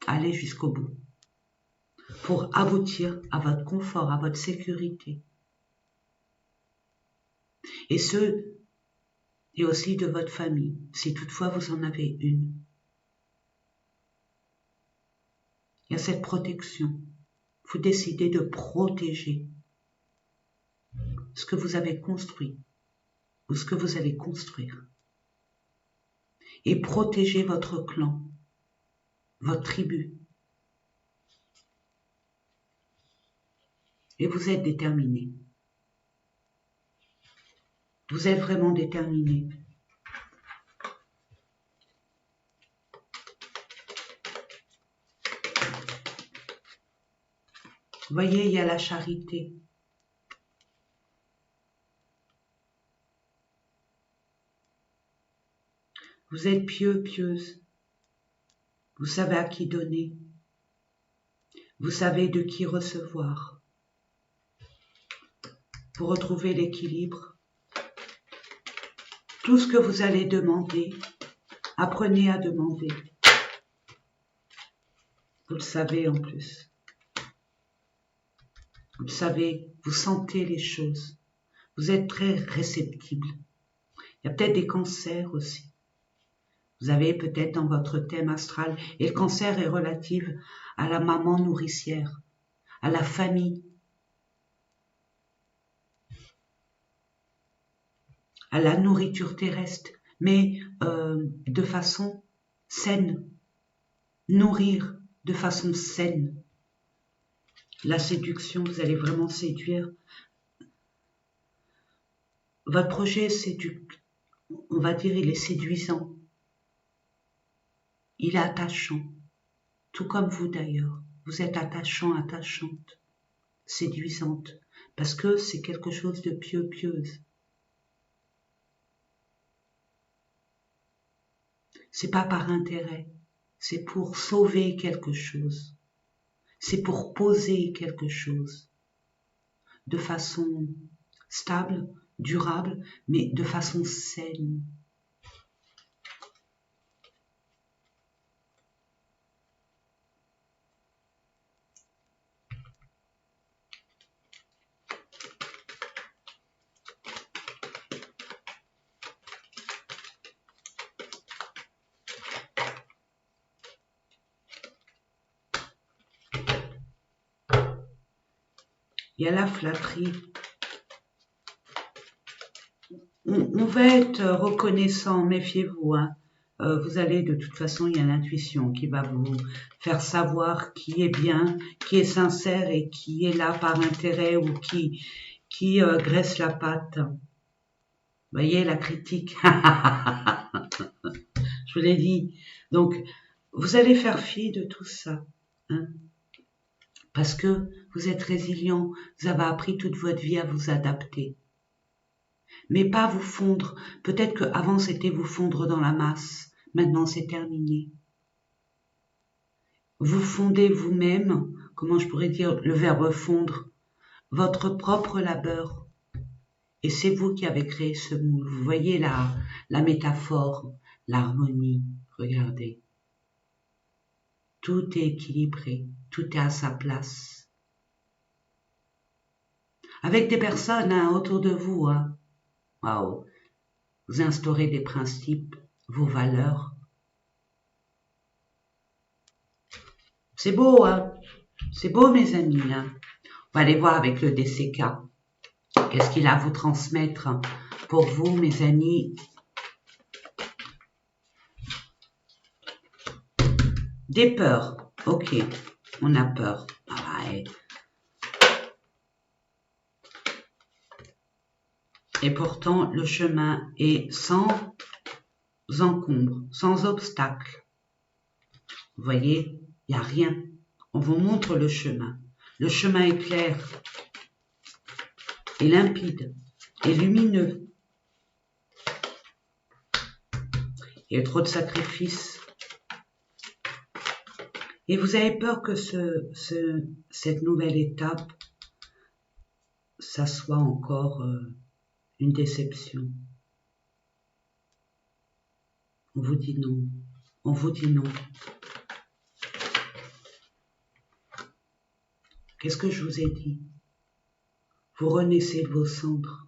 Allez jusqu'au bout. Pour aboutir à votre confort, à votre sécurité. Et aussi de votre famille, si toutefois vous en avez une. Il y a cette protection. Vous décidez de protéger ce que vous avez construit ou ce que vous allez construire. Et protéger votre clan, votre tribu. Et vous êtes déterminé. Vous êtes vraiment déterminé. Vous voyez, il y a la charité. Vous êtes pieux, pieuse. Vous savez à qui donner. Vous savez de qui recevoir. Pour retrouver l'équilibre. Tout ce que vous allez demander, apprenez à demander. Vous le savez en plus. Vous le savez, vous sentez les choses. Vous êtes très réceptible. Il y a peut-être des cancers aussi. Vous avez peut-être dans votre thème astral, et le cancer est relatif à la maman nourricière, à la famille, à la nourriture terrestre, mais de façon saine. Nourrir de façon saine. La séduction, vous allez vraiment séduire. Votre projet, on va dire, il est séduisant. Il est attachant. Tout comme vous d'ailleurs. Vous êtes attachant, attachante, séduisante. Parce que c'est quelque chose de pieux, pieuse. C'est pas par intérêt. C'est pour sauver quelque chose. C'est pour poser quelque chose. De façon stable, durable, mais de façon saine. Il y a la flatterie. On va être reconnaissant, méfiez-vous. Hein. Vous allez, de toute façon, il y a l'intuition qui va vous faire savoir qui est bien, qui est sincère et qui est là par intérêt ou qui graisse la patte. Vous voyez, la critique. Je vous l'ai dit. Donc, vous allez faire fi de tout ça. Hein. Parce que vous êtes résilient, vous avez appris toute votre vie à vous adapter. mais pas vous fondre. Peut-être qu'avant c'était vous fondre dans la masse, maintenant c'est terminé. Vous fondez vous-même, comment je pourrais dire le verbe fondre, votre propre labeur. Et c'est vous qui avez créé ce moule. Vous voyez la métaphore, l'harmonie, regardez. Tout est équilibré, tout est à sa place. Avec des personnes autour de vous, waouh, vous instaurez des principes, vos valeurs. C'est beau, c'est beau mes amis. On va aller voir avec le DCK. Qu'est-ce qu'il a à vous transmettre pour vous, mes amis? Des peurs. Ok, on a peur. Ouais. Et pourtant, le chemin est sans encombre, sans obstacle. Vous voyez, il n'y a rien. On vous montre le chemin. Le chemin est clair, est limpide, est lumineux. Il y a trop de sacrifices. Et vous avez peur que cette nouvelle étape, ça soit encore une déception. On vous dit non. On vous dit non. Qu'est-ce que je vous ai dit? Vous renaissez de vos cendres.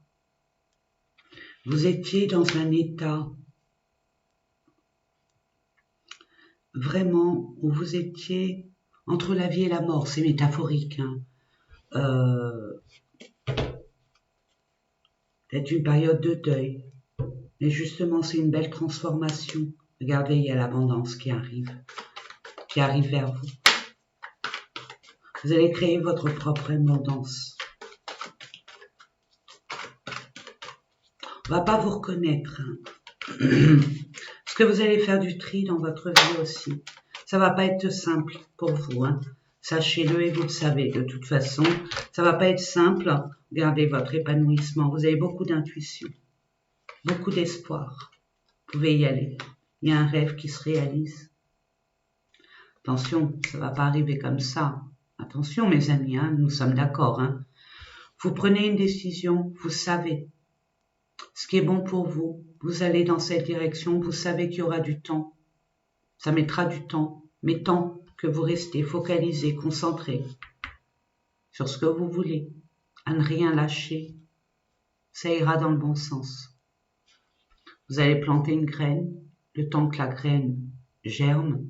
Vous étiez dans un état vraiment où vous étiez entre la vie et la mort. C'est métaphorique. Peut-être une période de deuil. Mais justement, c'est une belle transformation. Regardez, il y a l'abondance qui arrive vers vous. Vous allez créer votre propre abondance. On va pas vous reconnaître. Parce que vous allez faire du tri dans votre vie aussi. Ça va pas être simple pour vous. Sachez-le et vous le savez. De toute façon, ça va pas être simple. Gardez votre épanouissement. Vous avez beaucoup d'intuition, beaucoup d'espoir. Vous pouvez y aller. Il y a un rêve qui se réalise. Attention, ça va pas arriver comme ça. Attention, mes amis, nous sommes d'accord. Vous prenez une décision, vous savez ce qui est bon pour vous. Vous allez dans cette direction, vous savez qu'il y aura du temps. Ça mettra du temps, mais tant que vous restez focalisé, concentré sur ce que vous voulez, à ne rien lâcher, ça ira dans le bon sens. Vous allez planter une graine, le temps que la graine germe,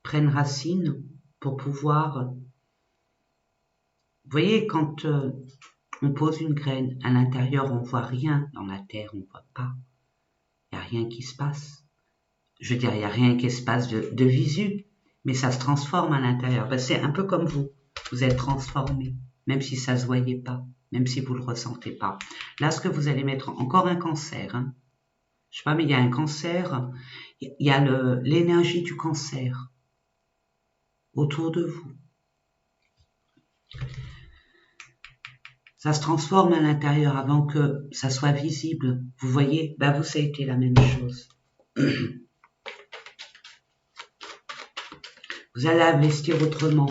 prenne racine pour pouvoir... Vous voyez, quand on pose une graine, à l'intérieur, on ne voit rien. Dans la terre, on ne voit pas. Il n'y a rien qui se passe. Je veux dire, il n'y a rien qui se passe de visu, mais ça se transforme à l'intérieur. C'est un peu comme vous. Vous êtes transformé, même si ça ne se voyait pas, même si vous ne le ressentez pas. Là, ce que vous allez mettre, encore un cancer. Je sais pas, mais il y a un cancer, il y a l'énergie du cancer autour de vous. Ça se transforme à l'intérieur avant que ça soit visible. Vous voyez, vous, ça a été la même chose. Vous allez investir autrement.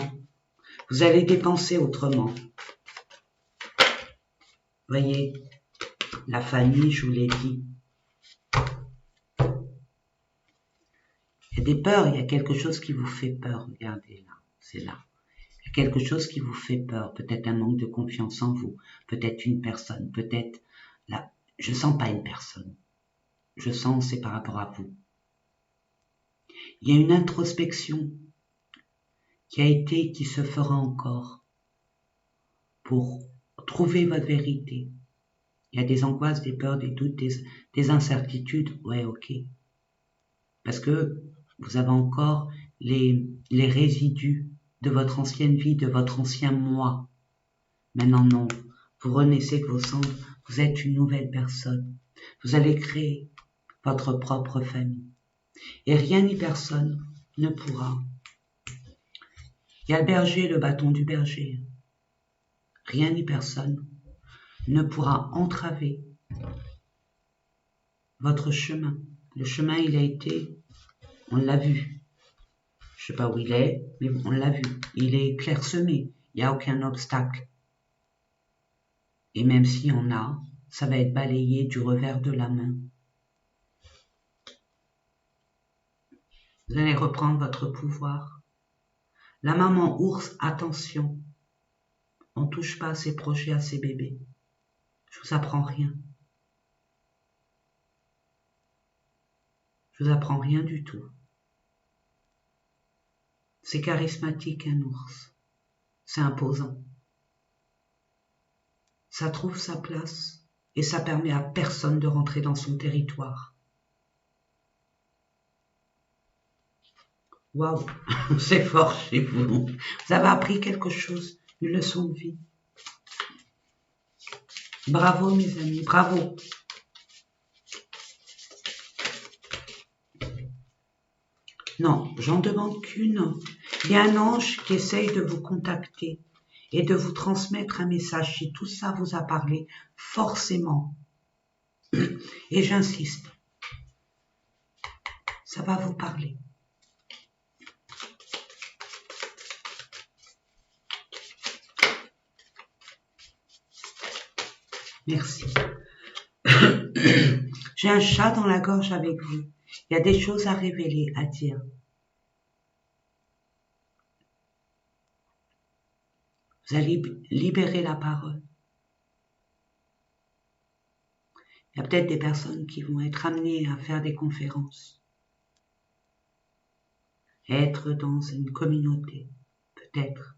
Vous allez dépenser autrement. Vous voyez, la famille, je vous l'ai dit. Il y a des peurs, il y a quelque chose qui vous fait peur. Regardez là, c'est là. Il y a quelque chose qui vous fait peur. Peut-être un manque de confiance en vous. Peut-être une personne. Peut-être là. Je sens pas une personne. Je sens c'est par rapport à vous. Il y a une introspection qui se fera encore pour trouver votre vérité. Il y a des angoisses, des peurs, des doutes, des incertitudes. Ouais, ok. Parce que vous avez encore les résidus de votre ancienne vie, de votre ancien moi. Maintenant, non. Vous renaissez de vos cendres. Vous êtes une nouvelle personne. Vous allez créer votre propre famille. Et rien ni personne ne pourra. Il y a le berger, le bâton du berger. Rien ni personne ne pourra entraver votre chemin. Le chemin, il a été, on l'a vu. Je sais pas où il est, mais on l'a vu. Il est clairsemé. Il n'y a aucun obstacle. Et même s'il y en a, ça va être balayé du revers de la main. Vous allez reprendre votre pouvoir. La maman ours, attention. On ne touche pas à ses projets, à ses bébés. Je vous apprends rien. Je vous apprends rien du tout. C'est charismatique, un ours. C'est imposant. Ça trouve sa place et ça permet à personne de rentrer dans son territoire. Waouh, c'est fort chez vous. Vous avez appris quelque chose, une leçon de vie. Bravo mes amis, bravo. Non, j'en demande qu'une. Il y a un ange qui essaye de vous contacter et de vous transmettre un message. Si tout ça vous a parlé, forcément, et j'insiste, ça va vous parler. Merci. J'ai un chat dans la gorge avec vous. Il y a des choses à révéler, à dire. Vous allez libérer la parole. Il y a peut-être des personnes qui vont être amenées à faire des conférences. Être dans une communauté, peut-être,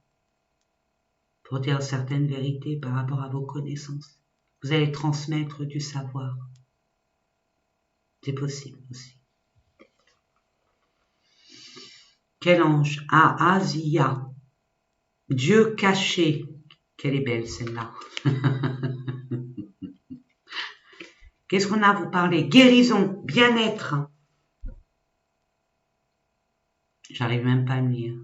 pour dire certaines vérités par rapport à vos connaissances. Vous allez transmettre du savoir. C'est possible aussi. Quel ange? Ah, Azia. Dieu caché. Quelle est belle celle-là. Qu'est-ce qu'on a à vous parler? Guérison, bien-être. J'arrive même pas à le lire.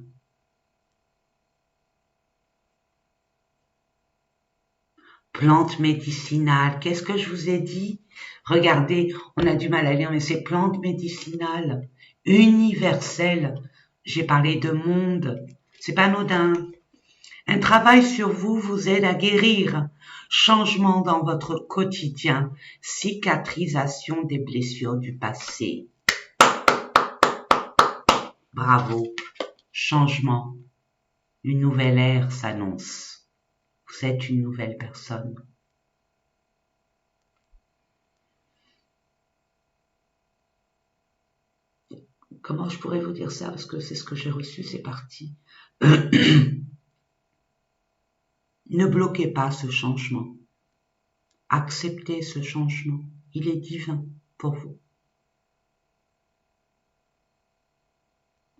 Plantes médicinales. Qu'est-ce que je vous ai dit? Regardez, on a du mal à lire, mais c'est plantes médicinales, universelles. J'ai parlé de monde. C'est pas anodin. Un travail sur vous vous aide à guérir. Changement dans votre quotidien. Cicatrisation des blessures du passé. Bravo. Changement. Une nouvelle ère s'annonce. Vous êtes une nouvelle personne. Comment je pourrais vous dire ça? Parce que c'est ce que j'ai reçu, c'est parti. Ne bloquez pas ce changement. Acceptez ce changement. Il est divin pour vous.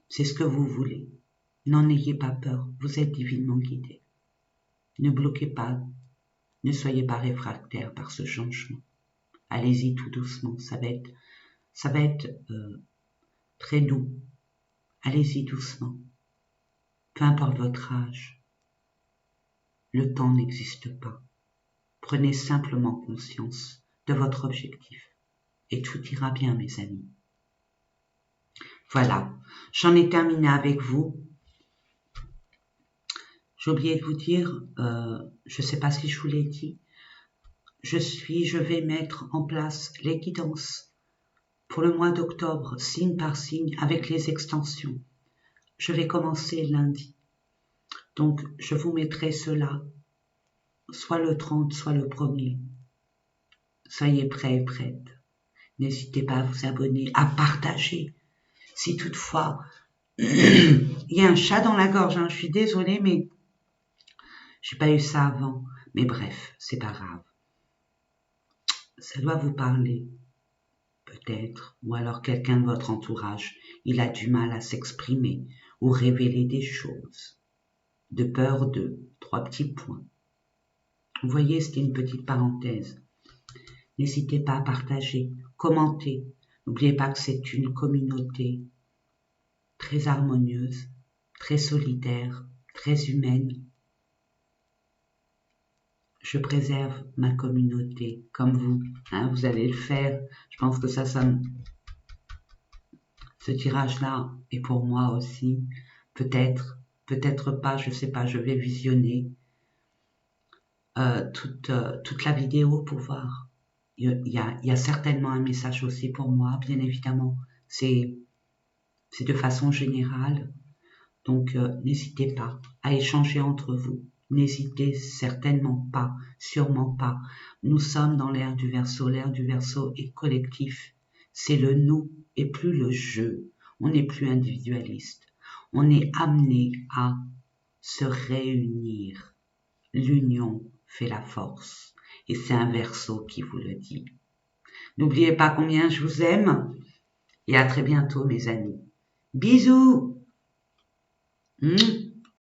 C'est ce que vous voulez. N'en ayez pas peur. Vous êtes divinement guidé. Ne bloquez pas. Ne soyez pas réfractaire par ce changement. Allez-y tout doucement. Ça va être très doux. Allez-y doucement. Peu importe votre âge. Le temps n'existe pas. Prenez simplement conscience de votre objectif et tout ira bien, mes amis. Voilà, j'en ai terminé avec vous. J'ai oublié de vous dire, je ne sais pas si je vous l'ai dit, je vais mettre en place les guidances pour le mois d'octobre, signe par signe, avec les extensions. Je vais commencer lundi. Donc, je vous mettrai cela, soit le 30, soit le 1er. Soyez prêts et prêtes. N'hésitez pas à vous abonner, à partager. Si toutefois, il y a un chat dans la gorge, hein, je suis désolée, mais j'ai pas eu ça avant. Mais bref, c'est pas grave. Ça doit vous parler, peut-être, ou alors quelqu'un de votre entourage, il a du mal à s'exprimer ou révéler des choses. De peur de 3 petits points. Vous voyez, c'était une petite parenthèse. N'hésitez pas à partager, commenter. N'oubliez pas que c'est une communauté très harmonieuse, très solidaire, très humaine. je préserve ma communauté, comme vous. Hein, vous allez le faire. Je pense que ça sonne. Ce tirage-là est pour moi aussi. Peut-être, peut-être pas, je sais pas, je vais visionner toute la vidéo pour voir. Il y a certainement un message aussi pour moi, bien évidemment. C'est de façon générale. Donc, n'hésitez pas à échanger entre vous. N'hésitez certainement pas, sûrement pas. Nous sommes dans l'ère du Verseau. L'ère du Verseau est collectif. C'est le nous et plus le je. On n'est plus individualiste. On est amené à se réunir. L'union fait la force. Et c'est un Verseau qui vous le dit. N'oubliez pas combien je vous aime. Et à très bientôt, mes amis. Bisous!